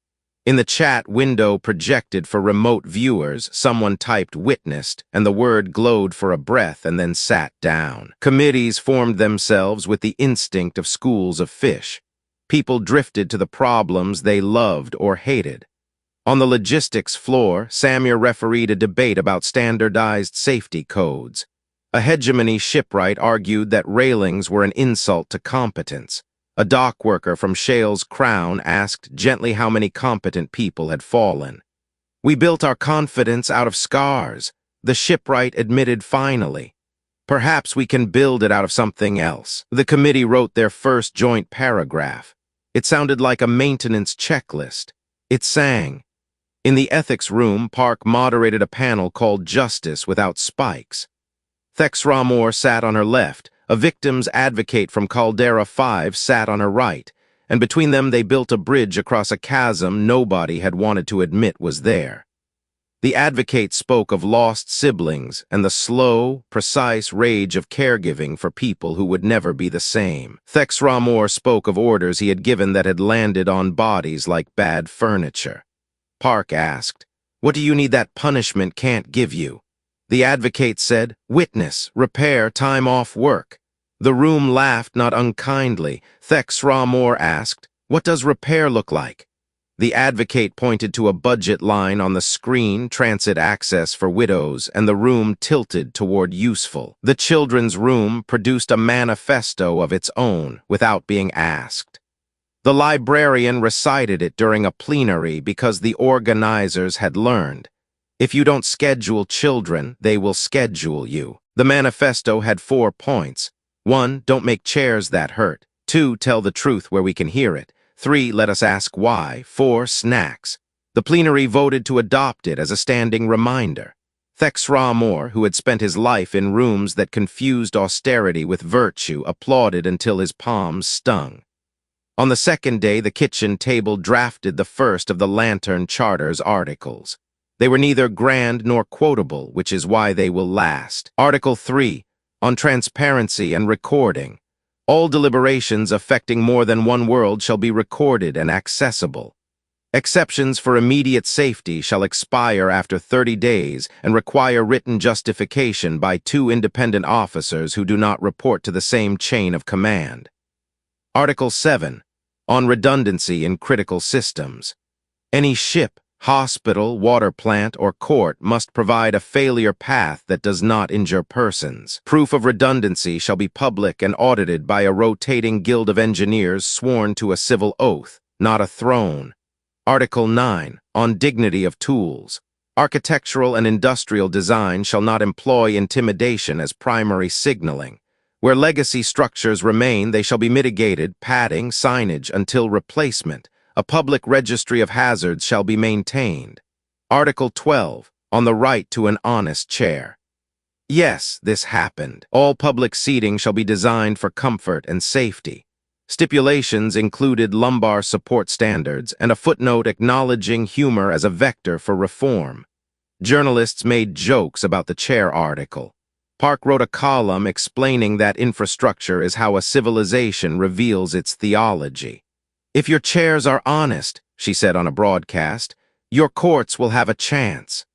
In the chat window projected for remote viewers, someone typed "witnessed," and the word glowed for a breath and then sat down. Committees formed themselves with the instinct of schools of fish. People drifted to the problems they loved or hated. On the logistics floor, Samir refereed a debate about standardized safety codes. A hegemony shipwright argued that railings were an insult to competence. A dock worker from Shale's Crown asked gently how many competent people had fallen. "We built our confidence out of scars," the shipwright admitted finally. "Perhaps we can build it out of something else." The committee wrote their first joint paragraph. It sounded like a maintenance checklist. It sang. In the ethics room, Park moderated a panel called Justice Without Spikes. Thex Ra-Mor sat on her left, A victim's advocate from Caldera 5 sat on her right, and between them they built a bridge across a chasm nobody had wanted to admit was there. The advocate spoke of lost siblings and the slow, precise rage of caregiving for people who would never be the same. Thex Ramor spoke of orders he had given that had landed on bodies like bad furniture. Park asked, "What do you need that punishment can't give you?" The advocate said, "Witness, repair, time off work." The room laughed not unkindly. Thex Ramor asked, "What does repair look like?" The advocate pointed to a budget line on the screen, transit access for widows, and the room tilted toward useful. The children's room produced a manifesto of its own without being asked. The librarian recited it during a plenary because the organizers had learned, if you don't schedule children, they will schedule you. The manifesto had 4 points. 1, don't make chairs that hurt. 2, tell the truth where we can hear it. 3, let us ask why. 4, snacks. The plenary voted to adopt it as a standing reminder. Thex Ramor, who had spent his life in rooms that confused austerity with virtue, applauded until his palms stung. On the second day, the kitchen table drafted the first of the Lantern Charter's articles. They were neither grand nor quotable, which is why they will last. Article 3, on transparency and recording. All deliberations affecting more than one world shall be recorded and accessible. Exceptions for immediate safety shall expire after 30 days and require written justification by 2 independent officers who do not report to the same chain of command. Article 7, on redundancy in critical systems. Any ship, hospital, water plant, or court must provide a failure path that does not injure persons. Proof of redundancy shall be public and audited by a rotating guild of engineers sworn to a civil oath, not a throne. Article 9, on dignity of tools. Architectural and industrial design shall not employ intimidation as primary signaling. Where legacy structures remain, they shall be mitigated, padding, signage until replacement. A public registry of hazards shall be maintained. Article 12, on the right to an honest chair. Yes, this happened. All public seating shall be designed for comfort and safety. Stipulations included lumbar support standards and a footnote acknowledging humor as a vector for reform. Journalists made jokes about the chair article. Park wrote a column explaining that infrastructure is how a civilization reveals its theology. "If your chairs are honest," she said on a broadcast, "your courts will have a chance."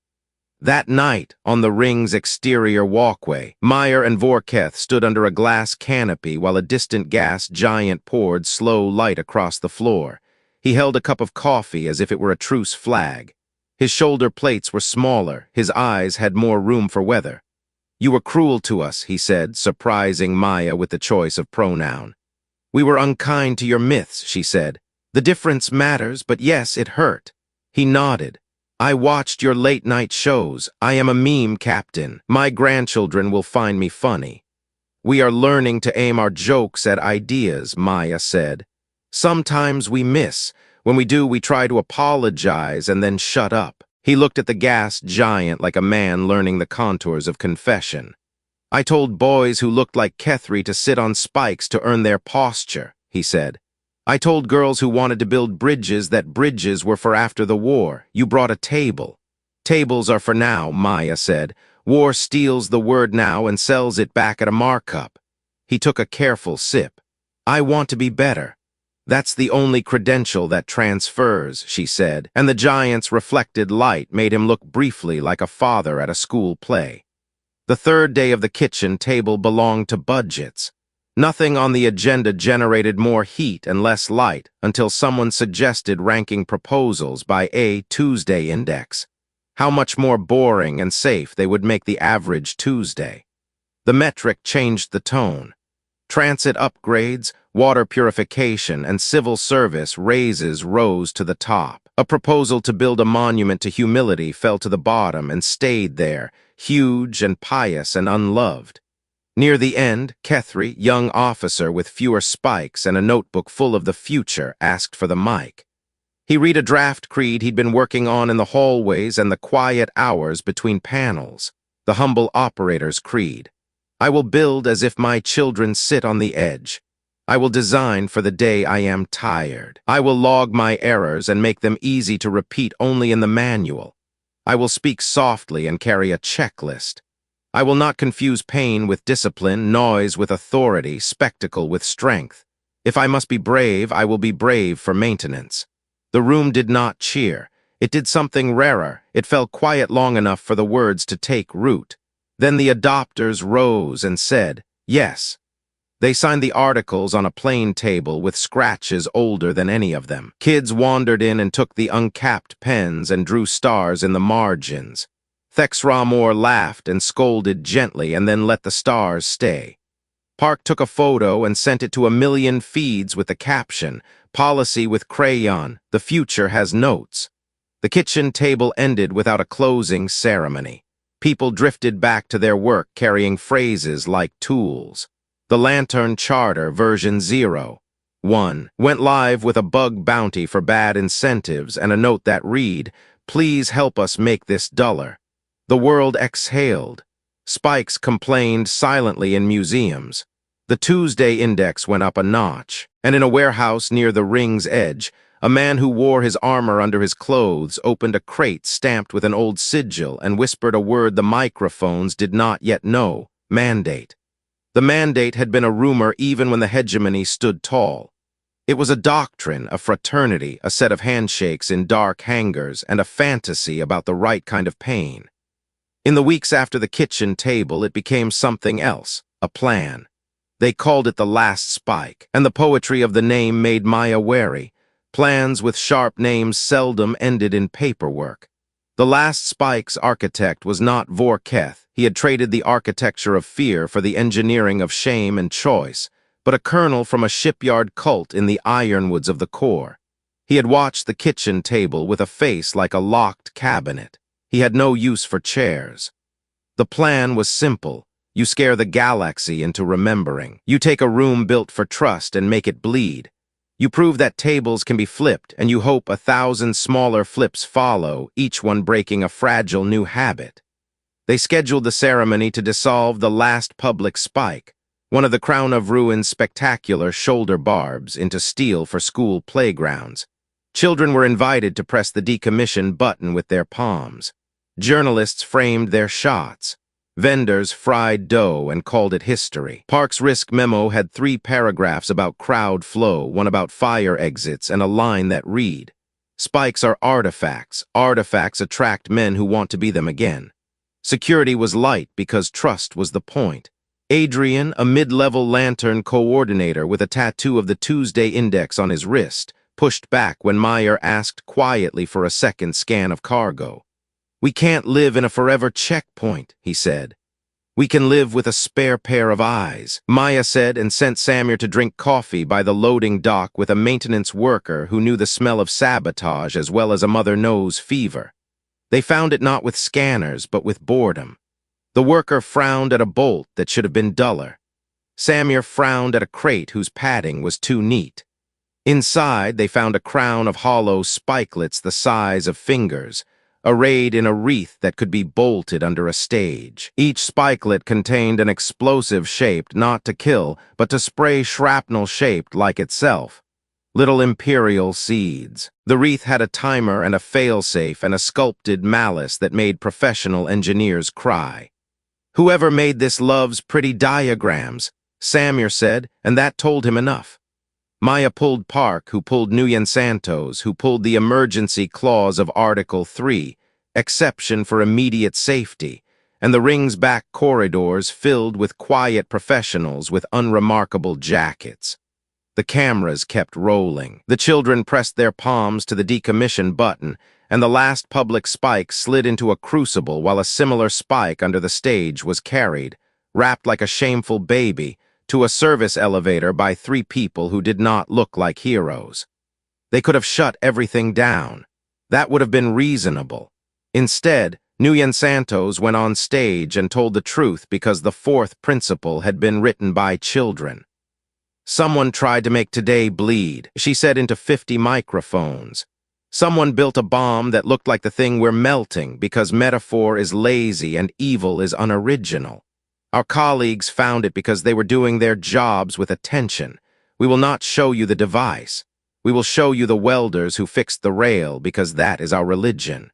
That night, on the ring's exterior walkway, Meyer and Vorketh stood under a glass canopy while a distant gas giant poured slow light across the floor. He held a cup of coffee as if it were a truce flag. His shoulder plates were smaller, his eyes had more room for weather. "You were cruel to us," he said, surprising Maya with the choice of pronoun. "We were unkind to your myths," she said. "The difference matters, but yes, it hurt." He nodded. "I watched your late-night shows. I am a meme captain. My grandchildren will find me funny." "We are learning to aim our jokes at ideas," Maya said. "Sometimes we miss. When we do, we try to apologize and then shut up." He looked at the gas giant like a man learning the contours of confession. "I told boys who looked like Kethri to sit on spikes to earn their posture," he said. "I told girls who wanted to build bridges that bridges were for after the war. You brought a table." "Tables are for now," Maya said. "War steals the word now and sells it back at a markup." He took a careful sip. "I want to be better. That's the only credential that transfers," she said, and the giant's reflected light made him look briefly like a father at a school play. The third day of the kitchen table belonged to budgets. Nothing on the agenda generated more heat and less light until someone suggested ranking proposals by a Tuesday index. How much more boring and safe they would make the average Tuesday. The metric changed the tone. Transit upgrades, water purification, and civil service raises rose to the top. A proposal to build a monument to humility fell to the bottom and stayed there, huge and pious and unloved. Near the end, Kethri, young officer with fewer spikes and a notebook full of the future, asked for the mic. He read a draft creed he'd been working on in the hallways and the quiet hours between panels, the humble operator's creed. I will build as if my children sit on the edge. I will design for the day I am tired. I will log my errors and make them easy to repeat only in the manual. I will speak softly and carry a checklist. I will not confuse pain with discipline, noise with authority, spectacle with strength. If I must be brave, I will be brave for maintenance. The room did not cheer. It did something rarer. It fell quiet long enough for the words to take root. Then the adopters rose and said, yes. They signed the articles on a plain table with scratches older than any of them. Kids wandered in and took the uncapped pens and drew stars in the margins. Thexramor laughed and scolded gently and then let the stars stay. Park took a photo and sent it to 1,000,000 feeds with the caption, "Policy with crayon, the future has notes." The kitchen table ended without a closing ceremony. People drifted back to their work carrying phrases like tools. The Lantern Charter version 0.1 went live with a bug bounty for bad incentives and a note that read, "Please help us make this duller." The world exhaled. Spikes complained silently in museums. The Tuesday index went up a notch, and in a warehouse near the ring's edge, a man who wore his armor under his clothes opened a crate stamped with an old sigil and whispered a word the microphones did not yet know, mandate. The mandate had been a rumor even when the hegemony stood tall. It was a doctrine, a fraternity, a set of handshakes in dark hangars, and a fantasy about the right kind of pain. In the weeks after the kitchen table, it became something else, a plan. They called it the last spike, and the poetry of the name made Maya wary. Plans with sharp names seldom ended in paperwork. The last spike's architect was not Vorketh. He had traded the architecture of fear for the engineering of shame and choice, but a colonel from a shipyard cult in the ironwoods of the core. He had watched the kitchen table with a face like a locked cabinet. He had no use for chairs. The plan was simple. You scare the galaxy into remembering. You take a room built for trust and make it bleed. You prove that tables can be flipped, and you hope 1,000 smaller flips follow, each one breaking a fragile new habit. They scheduled the ceremony to dissolve the last public spike, one of the Crown of Ruin's spectacular shoulder barbs, into steel for school playgrounds. Children were invited to press the decommission button with their palms. Journalists framed their shots. Vendors fried dough and called it history. Park's risk memo had 3 paragraphs about crowd flow, one about fire exits, and a line that read, "Spikes are artifacts. Artifacts attract men who want to be them again." Security was light because trust was the point. Adrian, a mid-level lantern coordinator with a tattoo of the Tuesday index on his wrist, pushed back when Meyer asked quietly for a second scan of cargo. "We can't live in a forever checkpoint," he said. "We can live with a spare pair of eyes," Maya said, and sent Samir to drink coffee by the loading dock with a maintenance worker who knew the smell of sabotage as well as a mother knows fever. They found it not with scanners, but with boredom. The worker frowned at a bolt that should have been duller. Samir frowned at a crate whose padding was too neat. Inside, they found a crown of hollow spikelets the size of fingers, arrayed in a wreath that could be bolted under a stage. Each spikelet contained an explosive shaped not to kill, but to spray shrapnel shaped like itself. Little imperial seeds. The wreath had a timer and a failsafe and a sculpted malice that made professional engineers cry. "Whoever made this loves pretty diagrams," Samir said, and that told him enough. Maya pulled Park, who pulled Nguyen Santos, who pulled the emergency clause of Article 3, exception for immediate safety, and the ring's back corridors filled with quiet professionals with unremarkable jackets. The cameras kept rolling. The children pressed their palms to the decommission button, and the last public spike slid into a crucible while a similar spike under the stage was carried, wrapped like a shameful baby, to a service elevator by 3 people who did not look like heroes. They could have shut everything down. That would have been reasonable. Instead, Nguyen Santos went on stage and told the truth because the 4th principle had been written by children. "Someone tried to make today bleed," she said into 50 microphones. "Someone built a bomb that looked like the thing we're melting because metaphor is lazy and evil is unoriginal. Our colleagues found it because they were doing their jobs with attention. We will not show you the device. We will show you the welders who fixed the rail because that is our religion.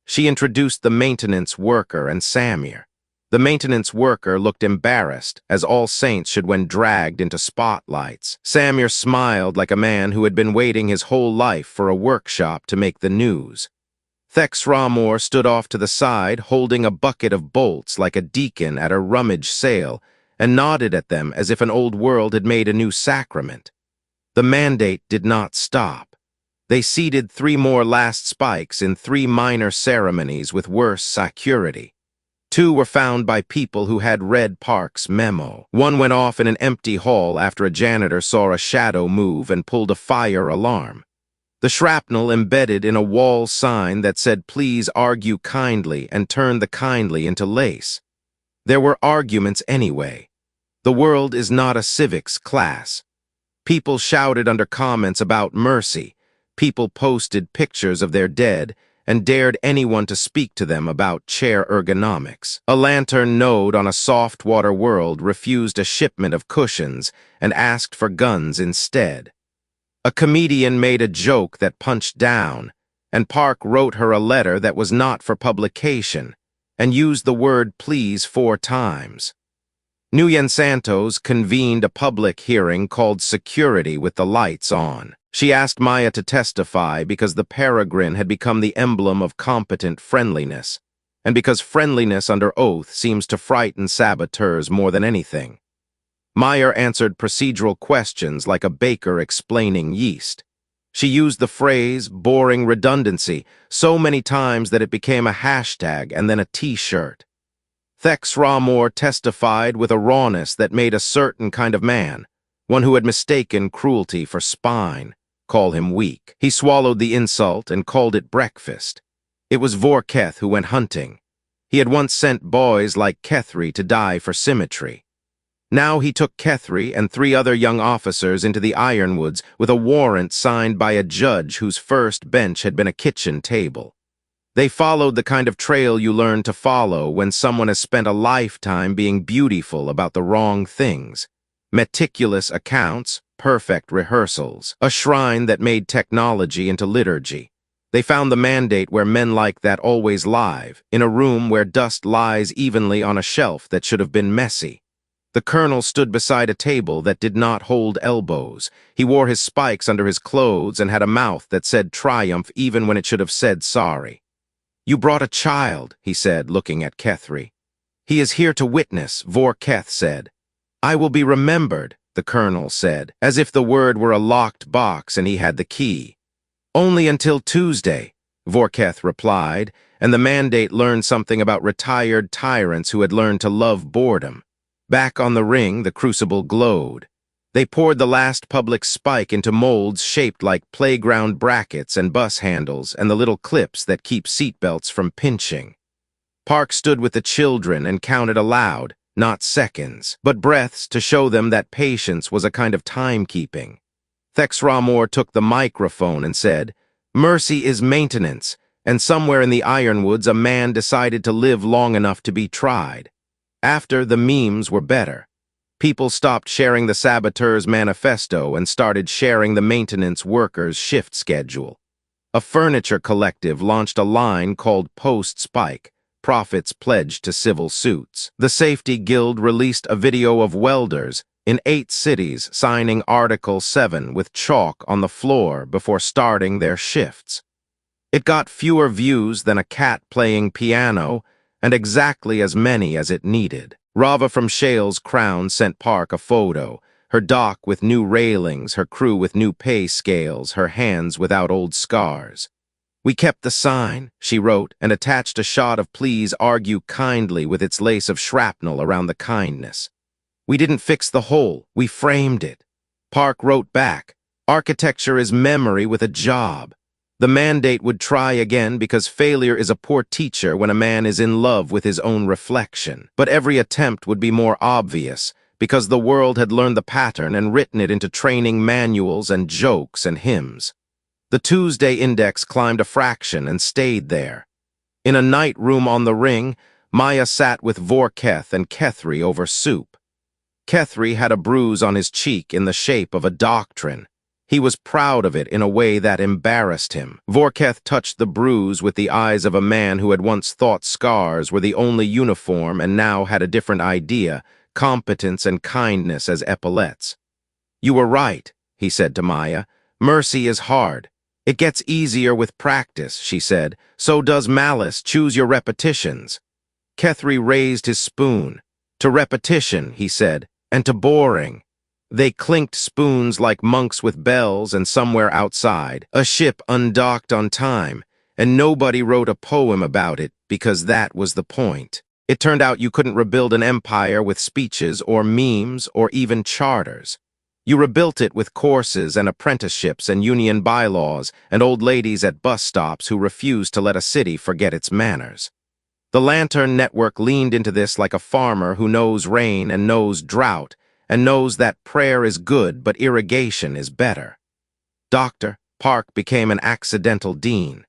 She introduced the maintenance worker and Samir. The maintenance worker looked embarrassed, as all saints should when dragged into spotlights. Samir smiled like a man who had been waiting his whole life for a workshop to make the news. Thexramor stood off to the side, holding a bucket of bolts like a deacon at a rummage sale, and nodded at them as if an old world had made a new sacrament. The mandate did not stop. They seeded 3 more last spikes in 3 minor ceremonies with worse security. 2 were found by people who had read Park's memo. 1 went off in an empty hall after a janitor saw a shadow move and pulled a fire alarm. The shrapnel embedded in a wall sign that said, "Please argue kindly," and turned the kindly into lace. There were arguments anyway. The world is not a civics class. People shouted under comments about mercy. People posted pictures of their dead and dared anyone to speak to them about chair ergonomics. A lantern node on a soft water world refused a shipment of cushions and asked for guns instead. A comedian made a joke that punched down, and Park wrote her a letter that was not for publication and used the word please 4 times. Nguyen Santos convened a public hearing called Security with the lights on. She asked Maya to testify because the peregrine had become the emblem of competent friendliness, and because friendliness under oath seems to frighten saboteurs more than anything. Meyer answered procedural questions like a baker explaining yeast. She used the phrase boring redundancy so many times that it became a hashtag and then a t-shirt. Thexramor testified with a rawness that made a certain kind of man, one who had mistaken cruelty for spine, call him weak. He swallowed the insult and called it breakfast. It was Vorketh who went hunting. He had once sent boys like Kethri to die for symmetry. Now he took Kethri and 3 other young officers into the Ironwoods with a warrant signed by a judge whose first bench had been a kitchen table. They followed the kind of trail you learn to follow when someone has spent a lifetime being beautiful about the wrong things. Meticulous accounts, perfect rehearsals, a shrine that made technology into liturgy. They found the mandate where men like that always live, in a room where dust lies evenly on a shelf that should have been messy. The colonel stood beside a table that did not hold elbows. He wore his spikes under his clothes and had a mouth that said triumph even when it should have said sorry. "You brought a child," he said, looking at Kethri. "He is here to witness," Vorketh said. "I will be remembered," the colonel said, as if the word were a locked box and he had the key. "Only until Tuesday," Vorketh replied, and the mandate learned something about retired tyrants who had learned to love boredom. Back on the ring, the crucible glowed. They poured the last public spike into molds shaped like playground brackets and bus handles and the little clips that keep seatbelts from pinching. Park stood with the children and counted aloud, not seconds, but breaths to show them that patience was a kind of timekeeping. Thexramor took the microphone and said, "Mercy is maintenance, and somewhere in the Ironwoods a man decided to live long enough to be tried." After, the memes were better. People stopped sharing the saboteur's manifesto and started sharing the maintenance workers' shift schedule. A furniture collective launched a line called Post-Spike, Profits Pledged to Civil Suits. The Safety Guild released a video of welders in 8 cities signing Article 7 with chalk on the floor before starting their shifts. It got fewer views than a cat playing piano and exactly as many as it needed. Rava from Shale's Crown sent Park a photo, her dock with new railings, her crew with new pay scales, her hands without old scars. "We kept the sign," she wrote, and attached a shot of "Please argue kindly" with its lace of shrapnel around the kindness. "We didn't fix the hole, we framed it." Park wrote back, "Architecture is memory with a job." The mandate would try again because failure is a poor teacher when a man is in love with his own reflection. But every attempt would be more obvious because the world had learned the pattern and written it into training manuals and jokes and hymns. The Tuesday index climbed a fraction and stayed there. In a night room on the ring, Maya sat with Vorketh and Kethri over soup. Kethri had a bruise on his cheek in the shape of a doctrine. He was proud of it in a way that embarrassed him. Vorketh touched the bruise with the eyes of a man who had once thought scars were the only uniform and now had a different idea, competence and kindness as epaulets. "You were right," he said to Maya. "Mercy is hard. It gets easier with practice," she said. "So does malice. Choose your repetitions." Kethri raised his spoon. "To repetition," he said, "and to boring." They clinked spoons like monks with bells, and somewhere outside, a ship undocked on time, and nobody wrote a poem about it because that was the point. It turned out you couldn't rebuild an empire with speeches or memes or even charters. You rebuilt it with courses and apprenticeships and union bylaws and old ladies at bus stops who refused to let a city forget its manners. The Lantern Network leaned into this like a farmer who knows rain and knows drought and knows that prayer is good but irrigation is better. Dr. Park became an accidental dean.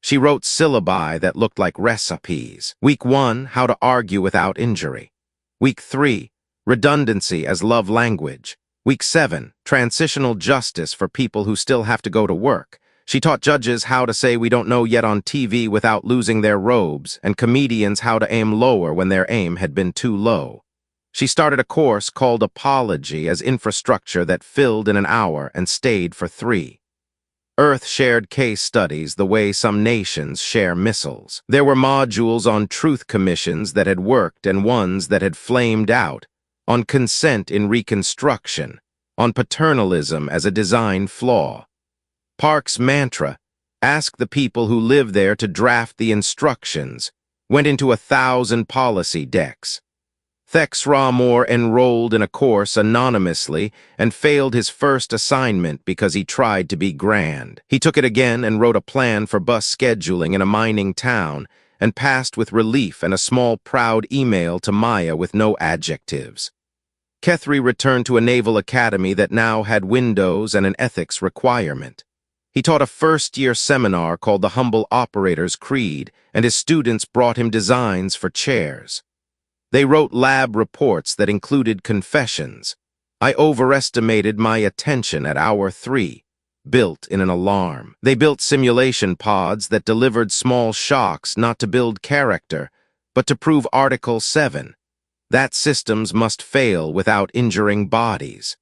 She wrote syllabi that looked like recipes. Week 1, how to argue without injury. Week 3, redundancy as love language. Week 7, transitional justice for people who still have to go to work. She taught judges how to say we don't know yet on TV without losing their robes, and comedians how to aim lower when their aim had been too low. She started a course called Apology as infrastructure that filled in an hour and stayed for 3. Earth shared case studies the way some nations share missiles. There were modules on truth commissions that had worked and ones that had flamed out, on consent in reconstruction, on paternalism as a design flaw. Park's mantra, "Ask the people who live there to draft the instructions," went into 1,000 policy decks. Thex Ramor enrolled in a course anonymously and failed his first assignment because he tried to be grand. He took it again and wrote a plan for bus scheduling in a mining town and passed with relief and a small proud email to Maya with no adjectives. Kethri returned to a naval academy that now had windows and an ethics requirement. He taught a first-year seminar called The Humble Operator's Creed, and his students brought him designs for chairs. They wrote lab reports that included confessions. I overestimated my attention at hour 3, built in an alarm. They built simulation pods that delivered small shocks not to build character, but to prove Article 7, that systems must fail without injuring bodies.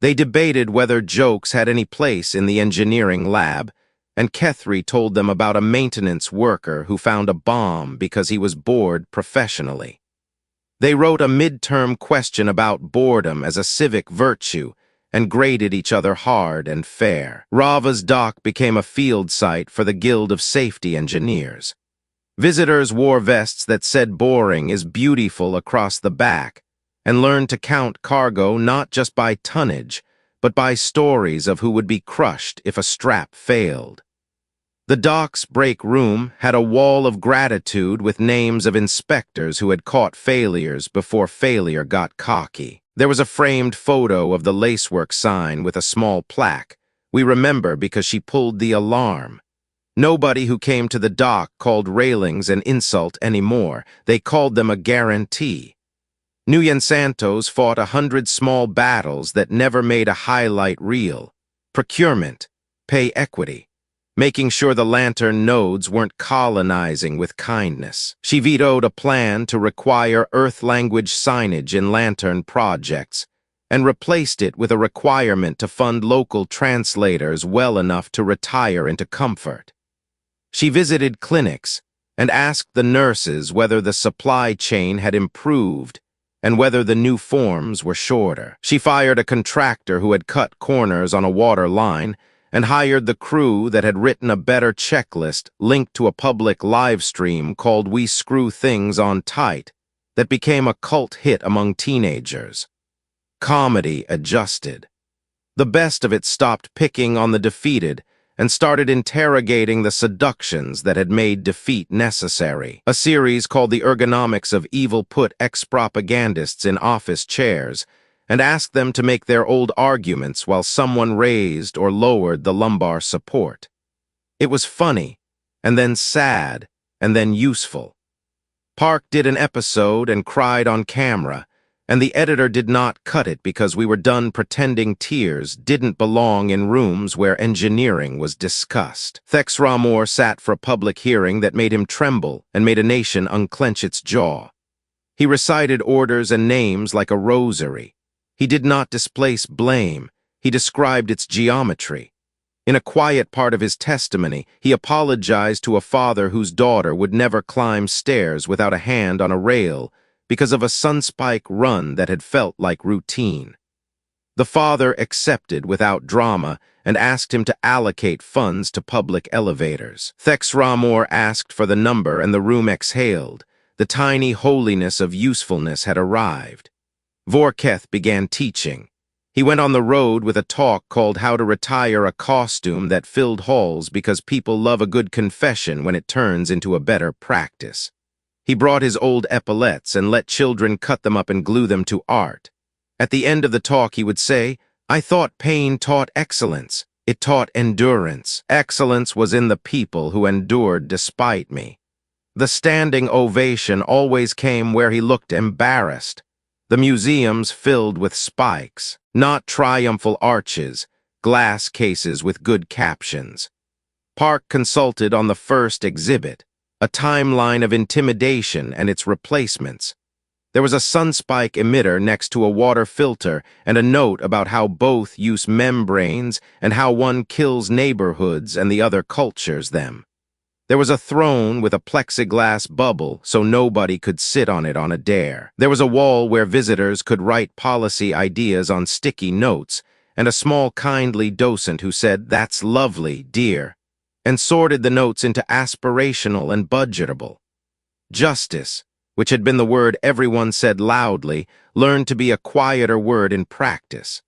They debated whether jokes had any place in the engineering lab, and Kethri told them about a maintenance worker who found a bomb because he was bored professionally. They wrote a midterm question about boredom as a civic virtue and graded each other hard and fair. Rava's dock became a field site for the Guild of Safety Engineers. Visitors wore vests that said boring is beautiful across the back and learned to count cargo not just by tonnage, but by stories of who would be crushed if a strap failed. The dock's break room had a wall of gratitude with names of inspectors who had caught failures before failure got cocky. There was a framed photo of the lacework sign with a small plaque. We remember because she pulled the alarm. Nobody who came to the dock called railings an insult anymore. They called them a guarantee. Nguyen Santos fought 100 small battles that never made a highlight reel. Procurement, pay equity, making sure the Lantern nodes weren't colonizing with kindness. She vetoed a plan to require Earth language signage in Lantern projects and replaced it with a requirement to fund local translators well enough to retire into comfort. She visited clinics and asked the nurses whether the supply chain had improved and whether the new forms were shorter. She fired a contractor who had cut corners on a water line and hired the crew that had written a better checklist linked to a public live stream called We Screw Things on Tight that became a cult hit among teenagers. Comedy adjusted. The best of it stopped picking on the defeated and started interrogating the seductions that had made defeat necessary. A series called The Ergonomics of Evil put ex-propagandists in office chairs and asked them to make their old arguments while someone raised or lowered the lumbar support. It was funny, and then sad, and then useful. Park did an episode and cried on camera, and the editor did not cut it because we were done pretending tears didn't belong in rooms where engineering was discussed. Thexramor sat for a public hearing that made him tremble and made a nation unclench its jaw. He recited orders and names like a rosary. He did not displace blame. He described its geometry. In a quiet part of his testimony, he apologized to a father whose daughter would never climb stairs without a hand on a rail because of a sunspike run that had felt like routine. The father accepted without drama and asked him to allocate funds to public elevators. Thexramor asked for the number and the room exhaled. The tiny holiness of usefulness had arrived. Vorketh began teaching. He went on the road with a talk called How to Retire a Costume that filled halls because people love a good confession when it turns into a better practice. He brought his old epaulettes and let children cut them up and glue them to art. At the end of the talk he would say, "I thought pain taught excellence. It taught endurance. Excellence was in the people who endured despite me." The standing ovation always came where he looked embarrassed. The museums filled with spikes, not triumphal arches, glass cases with good captions. Park consulted on the first exhibit, a timeline of intimidation and its replacements. There was a sunspike emitter next to a water filter and a note about how both use membranes and how one kills neighborhoods and the other cultures them. There was a throne with a plexiglass bubble so nobody could sit on it on a dare. There was a wall where visitors could write policy ideas on sticky notes, and a small kindly docent who said, "That's lovely, dear," and sorted the notes into aspirational and budgetable. Justice, which had been the word everyone said loudly, learned to be a quieter word in practice.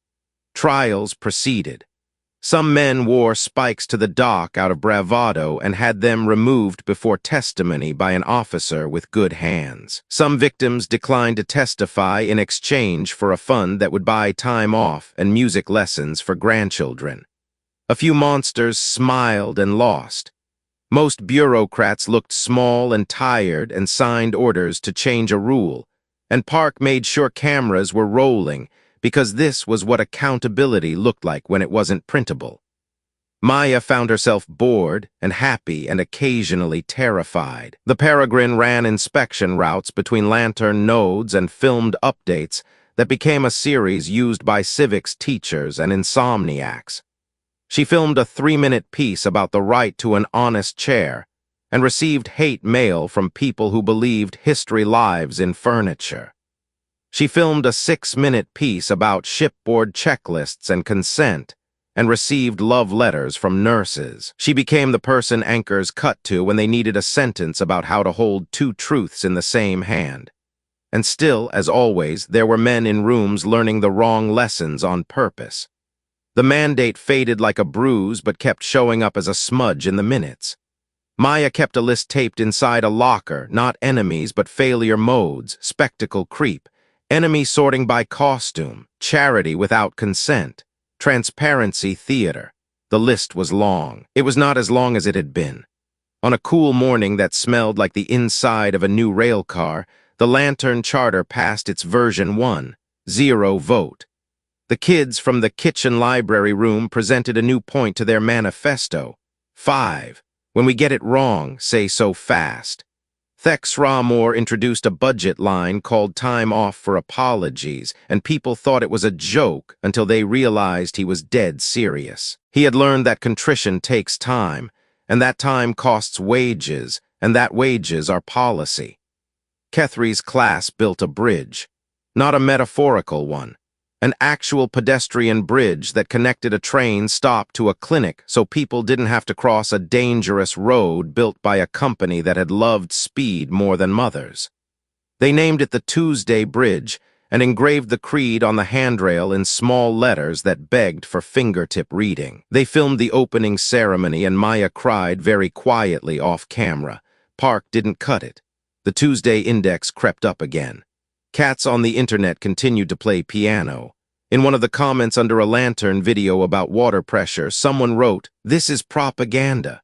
Trials proceeded. Some men wore spikes to the dock out of bravado and had them removed before testimony by an officer with good hands. Some victims declined to testify in exchange for a fund that would buy time off and music lessons for grandchildren. A few monsters smiled and lost. Most bureaucrats looked small and tired and signed orders to change a rule, and Park made sure cameras were rolling because this was what accountability looked like when it wasn't printable. Maya found herself bored and happy and occasionally terrified. The Peregrine ran inspection routes between lantern nodes and filmed updates that became a series used by civics teachers and insomniacs. She filmed a 3-minute piece about the right to an honest chair and received hate mail from people who believed history lives in furniture. She filmed a 6-minute piece about shipboard checklists and consent and received love letters from nurses. She became the person anchors cut to when they needed a sentence about how to hold two truths in the same hand. And still, as always, there were men in rooms learning the wrong lessons on purpose. The mandate faded like a bruise but kept showing up as a smudge in the minutes. Maya kept a list taped inside a locker, not enemies but failure modes, spectacle creep, enemy sorting by costume, charity without consent, transparency theater. The list was long. It was not as long as it had been. On a cool morning that smelled like the inside of a new rail car, the Lantern Charter passed its version 1, 0 vote. The kids from the kitchen library room presented a new point to their manifesto. 5. When we get it wrong, say so fast. Thexramor introduced a budget line called time off for apologies, and people thought it was a joke until they realized he was dead serious. He had learned that contrition takes time, and that time costs wages, and that wages are policy. Kethry's class built a bridge, not a metaphorical one. An actual pedestrian bridge that connected a train stop to a clinic so people didn't have to cross a dangerous road built by a company that had loved speed more than mothers. They named it the Tuesday Bridge and engraved the creed on the handrail in small letters that begged for fingertip reading. They filmed the opening ceremony and Maya cried very quietly off camera. Park didn't cut it. The Tuesday index crept up again. Cats on the internet continued to play piano. In one of the comments under a Lantern video about water pressure, someone wrote, "This is propaganda."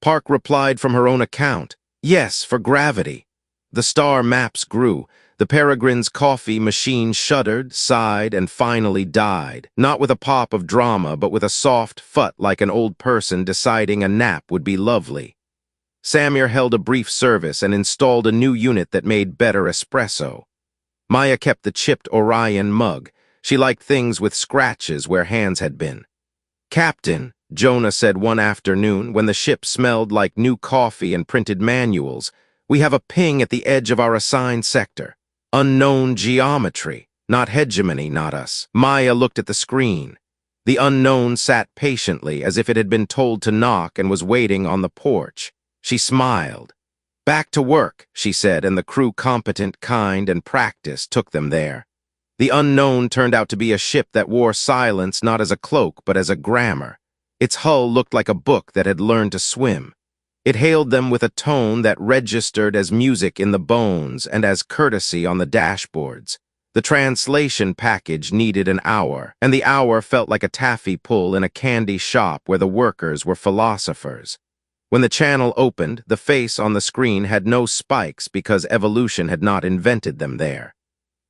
Park replied from her own account, "Yes, for gravity." The star maps grew. The Peregrine's coffee machine shuddered, sighed, and finally died. Not with a pop of drama, but with a soft phut like an old person deciding a nap would be lovely. Samir held a brief service and installed a new unit that made better espresso. Maya kept the chipped Orion mug. She liked things with scratches where hands had been. "Captain," Jonah said one afternoon when the ship smelled like new coffee and printed manuals, "we have a ping at the edge of our assigned sector. Unknown geometry, not hegemony, not us." Maya looked at the screen. The unknown sat patiently as if it had been told to knock and was waiting on the porch. She smiled. "Back to work," she said, and the crew, competent, kind, and practiced, took them there. The unknown turned out to be a ship that wore silence not as a cloak but as a grammar. Its hull looked like a book that had learned to swim. It hailed them with a tone that registered as music in the bones and as courtesy on the dashboards. The translation package needed an hour, and the hour felt like a taffy pull in a candy shop where the workers were philosophers. When the channel opened, the face on the screen had no spikes because evolution had not invented them there.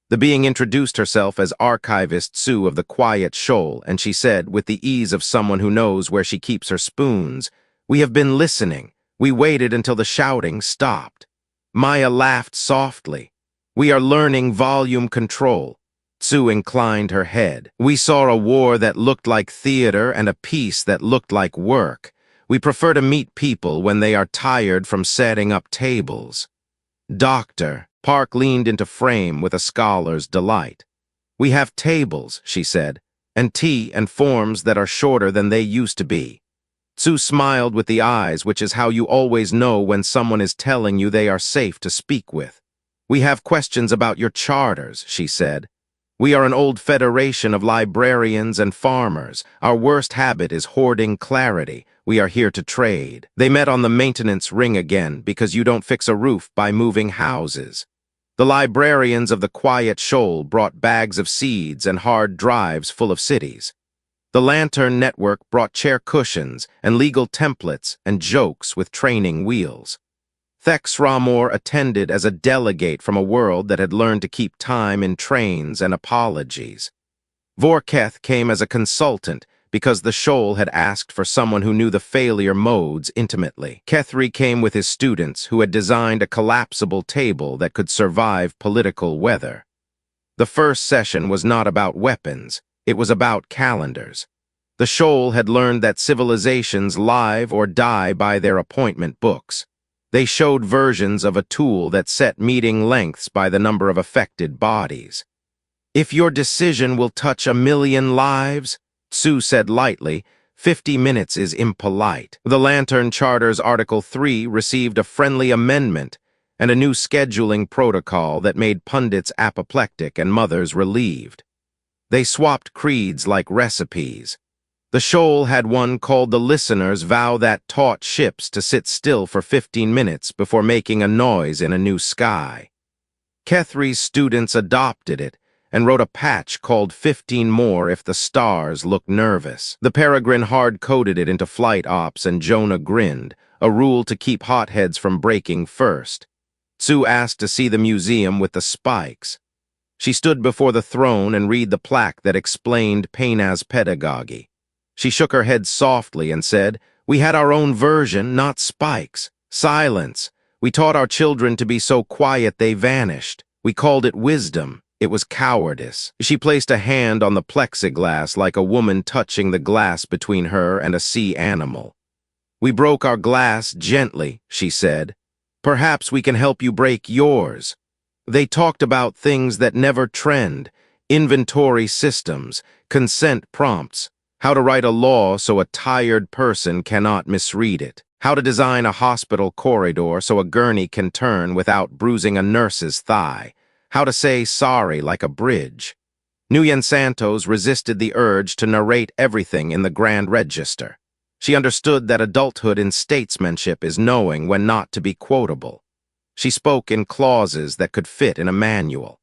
The being introduced herself as Archivist Sue of the Quiet Shoal, and she said, with the ease of someone who knows where she keeps her spoons, "We have been listening. We waited until the shouting stopped." Maya laughed softly. "We are learning volume control." Sue inclined her head. "We saw a war that looked like theater and a peace that looked like work. We prefer to meet people when they are tired from setting up tables." "Doctor," Park leaned into frame with a scholar's delight. "We have tables," she said, "and tea and forms that are shorter than they used to be." Sue smiled with the eyes, which is how you always know when someone is telling you they are safe to speak with. "We have questions about your charters," she said. "We are an old federation of librarians and farmers. Our worst habit is hoarding clarity. We are here to trade." They met on the maintenance ring again because you don't fix a roof by moving houses. The librarians of the Quiet Shoal brought bags of seeds and hard drives full of cities. The Lantern Network brought chair cushions and legal templates and jokes with training wheels. Thex Ramor attended as a delegate from a world that had learned to keep time in trains and apologies. Vorketh came as a consultant because the Shoal had asked for someone who knew the failure modes intimately. Kethri came with his students who had designed a collapsible table that could survive political weather. The first session was not about weapons, it was about calendars. The Shoal had learned that civilizations live or die by their appointment books. They showed versions of a tool that set meeting lengths by the number of affected bodies. "If your decision will touch 1,000,000 lives," Sue said lightly, 50 minutes is impolite. The Lantern Charter's Article 3 received a friendly amendment and a new scheduling protocol that made pundits apoplectic and mothers relieved. They swapped creeds like recipes. The Shoal had one called the Listeners Vow that taught ships to sit still for 15 minutes before making a noise in a new sky. Kethri's students adopted it and wrote a patch called 15 more if the stars look nervous. The Peregrine hard-coded it into flight ops and Jonah grinned, a rule to keep hotheads from breaking first. Sue asked to see the museum with the spikes. She stood before the throne and read the plaque that explained Paina's pedagogy. She shook her head softly and said, "We had our own version, not spikes. Silence. We taught our children to be so quiet they vanished. We called it wisdom. It was cowardice." She placed a hand on the plexiglass like a woman touching the glass between her and a sea animal. "We broke our glass gently," she said. "Perhaps we can help you break yours." They talked about things that never trend, inventory systems, consent prompts, how to write a law so a tired person cannot misread it, how to design a hospital corridor so a gurney can turn without bruising a nurse's thigh, how to say sorry like a bridge. Nguyen Santos resisted the urge to narrate everything in the Grand Register. She understood that adulthood in statesmanship is knowing when not to be quotable. She spoke in clauses that could fit in a manual.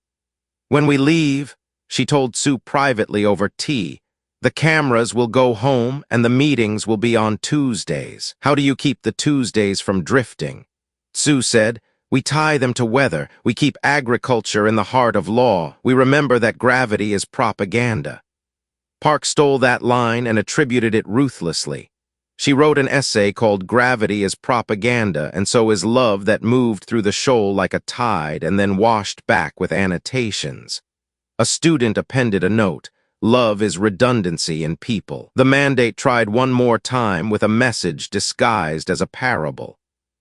"When we leave," she told Sue privately over tea, "the cameras will go home and the meetings will be on Tuesdays. How do you keep the Tuesdays from drifting?" Sue said, We tie them to weather. We keep agriculture in the heart of law. We remember that gravity is propaganda. Park stole that line and attributed it ruthlessly. She wrote an essay called Gravity is Propaganda, and so is Love that moved through the shoal like a tide and then washed back with annotations. A student appended a note. Love is redundancy in people. The mandate tried one more time with a message disguised as a parable.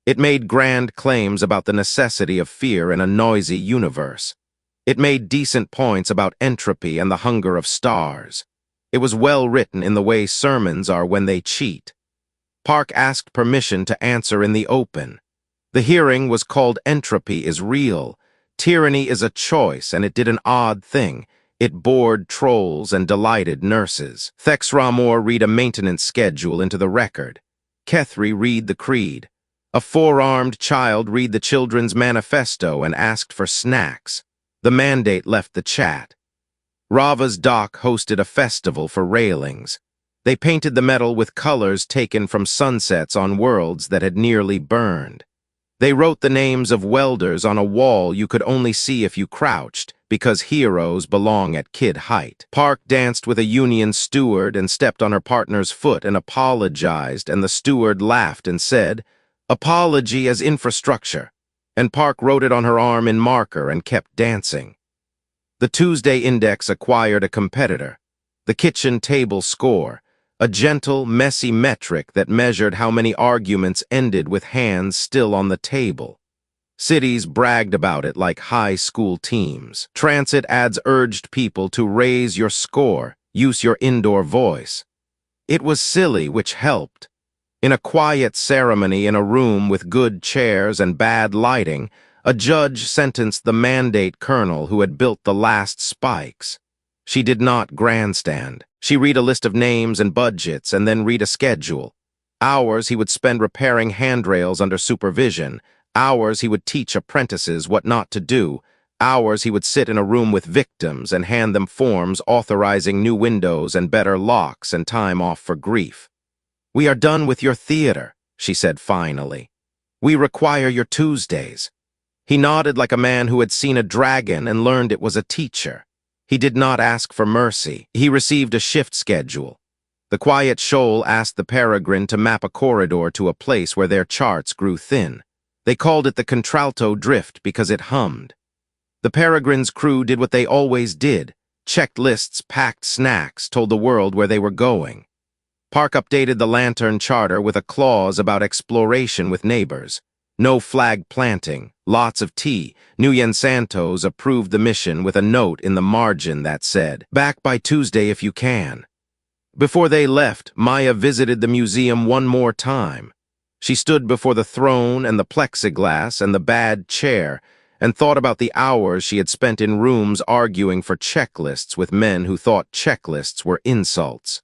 It made grand claims about the necessity of fear in a noisy universe. It made decent points about entropy and the hunger of stars. It was well written in the way sermons are when they cheat. Park asked permission to answer in the open. The hearing was called Entropy is Real. Tyranny is a choice, and it did an odd thing. It bored trolls and delighted nurses. Thex Ramor read a maintenance schedule into the record. Kethri read the creed. A four-armed child read the children's manifesto and asked for snacks. The mandate left the chat. Rava's dock hosted a festival for railings. They painted the metal with colors taken from sunsets on worlds that had nearly burned. They wrote the names of welders on a wall you could only see if you crouched, because heroes belong at kid height. Park danced with a union steward and stepped on her partner's foot and apologized, and the steward laughed and said, "Apology as infrastructure," and Park wrote it on her arm in marker and kept dancing. The Tuesday Index acquired a competitor, the kitchen table score, a gentle, messy metric that measured how many arguments ended with hands still on the table. Cities bragged about it like high school teams. Transit ads urged people to raise your score, use your indoor voice. It was silly, which helped. In a quiet ceremony in a room with good chairs and bad lighting, a judge sentenced the mandate colonel who had built the last spikes. She did not grandstand. She read a list of names and budgets and then read a schedule. Hours he would spend repairing handrails under supervision. Hours he would teach apprentices what not to do. Hours he would sit in a room with victims and hand them forms authorizing new windows and better locks and time off for grief. "We are done with your theater," she said finally. "We require your Tuesdays." He nodded like a man who had seen a dragon and learned it was a teacher. He did not ask for mercy. He received a shift schedule. The quiet shoal asked the peregrine to map a corridor to a place where their charts grew thin. They called it the contralto drift because it hummed. The peregrine's crew did what they always did, checked lists, packed snacks, told the world where they were going. Park updated the lantern charter with a clause about exploration with neighbors. No flag planting, lots of tea. Nguyen Santos approved the mission with a note in the margin that said, "Back by Tuesday if you can." Before they left, Maya visited the museum one more time. She stood before the throne and the plexiglass and the bad chair and thought about the hours she had spent in rooms arguing for checklists with men who thought checklists were insults.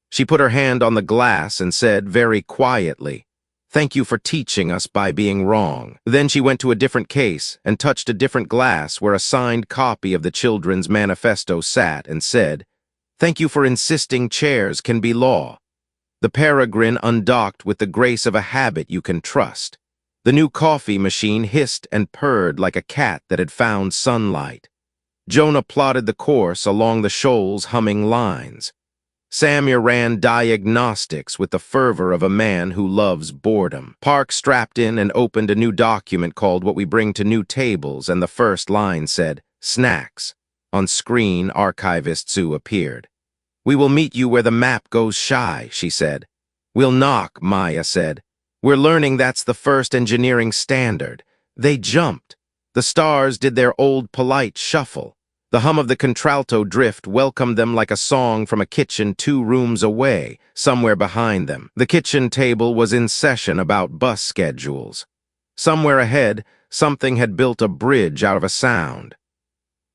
She put her hand on the glass and said very quietly, "Thank you for teaching us by being wrong." Then she went to a different case and touched a different glass where a signed copy of the children's manifesto sat and said, "Thank you for insisting chairs can be law." The peregrine undocked with the grace of a habit you can trust. The new coffee machine hissed and purred like a cat that had found sunlight. Jonah plotted the course along the shoal's humming lines. Samir ran diagnostics with the fervor of a man who loves boredom. Park strapped in and opened a new document called What We Bring to New Tables, and the first line said, "Snacks." On screen, Archivist Sue appeared. "We will meet you where the map goes shy," she said. "We'll knock," Maya said. "We're learning that's the first engineering standard." They jumped. The stars did their old polite shuffle. The hum of the contralto drift welcomed them like a song from a kitchen 2 rooms away, somewhere behind them. The kitchen table was in session about bus schedules. Somewhere ahead, something had built a bridge out of a sound.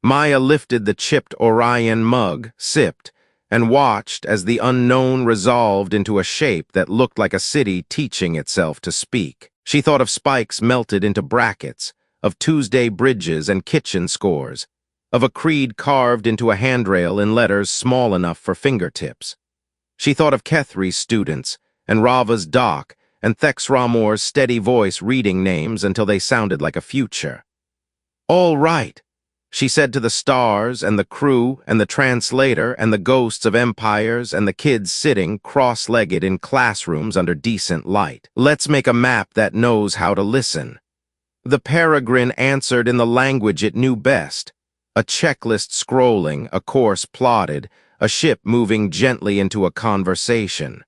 Maya lifted the chipped Orion mug, sipped, and watched as the unknown resolved into a shape that looked like a city teaching itself to speak. She thought of spikes melted into brackets, of Tuesday bridges and kitchen scores, of a creed carved into a handrail in letters small enough for fingertips. She thought of Kethri's students and Rava's dock and Thexramor's steady voice reading names until they sounded like a future. "All right," she said to the stars and the crew and the translator and the ghosts of empires and the kids sitting cross-legged in classrooms under decent light. "Let's make a map that knows how to listen." The peregrine answered in the language it knew best, a checklist scrolling, a course plotted, a ship moving gently into a conversation.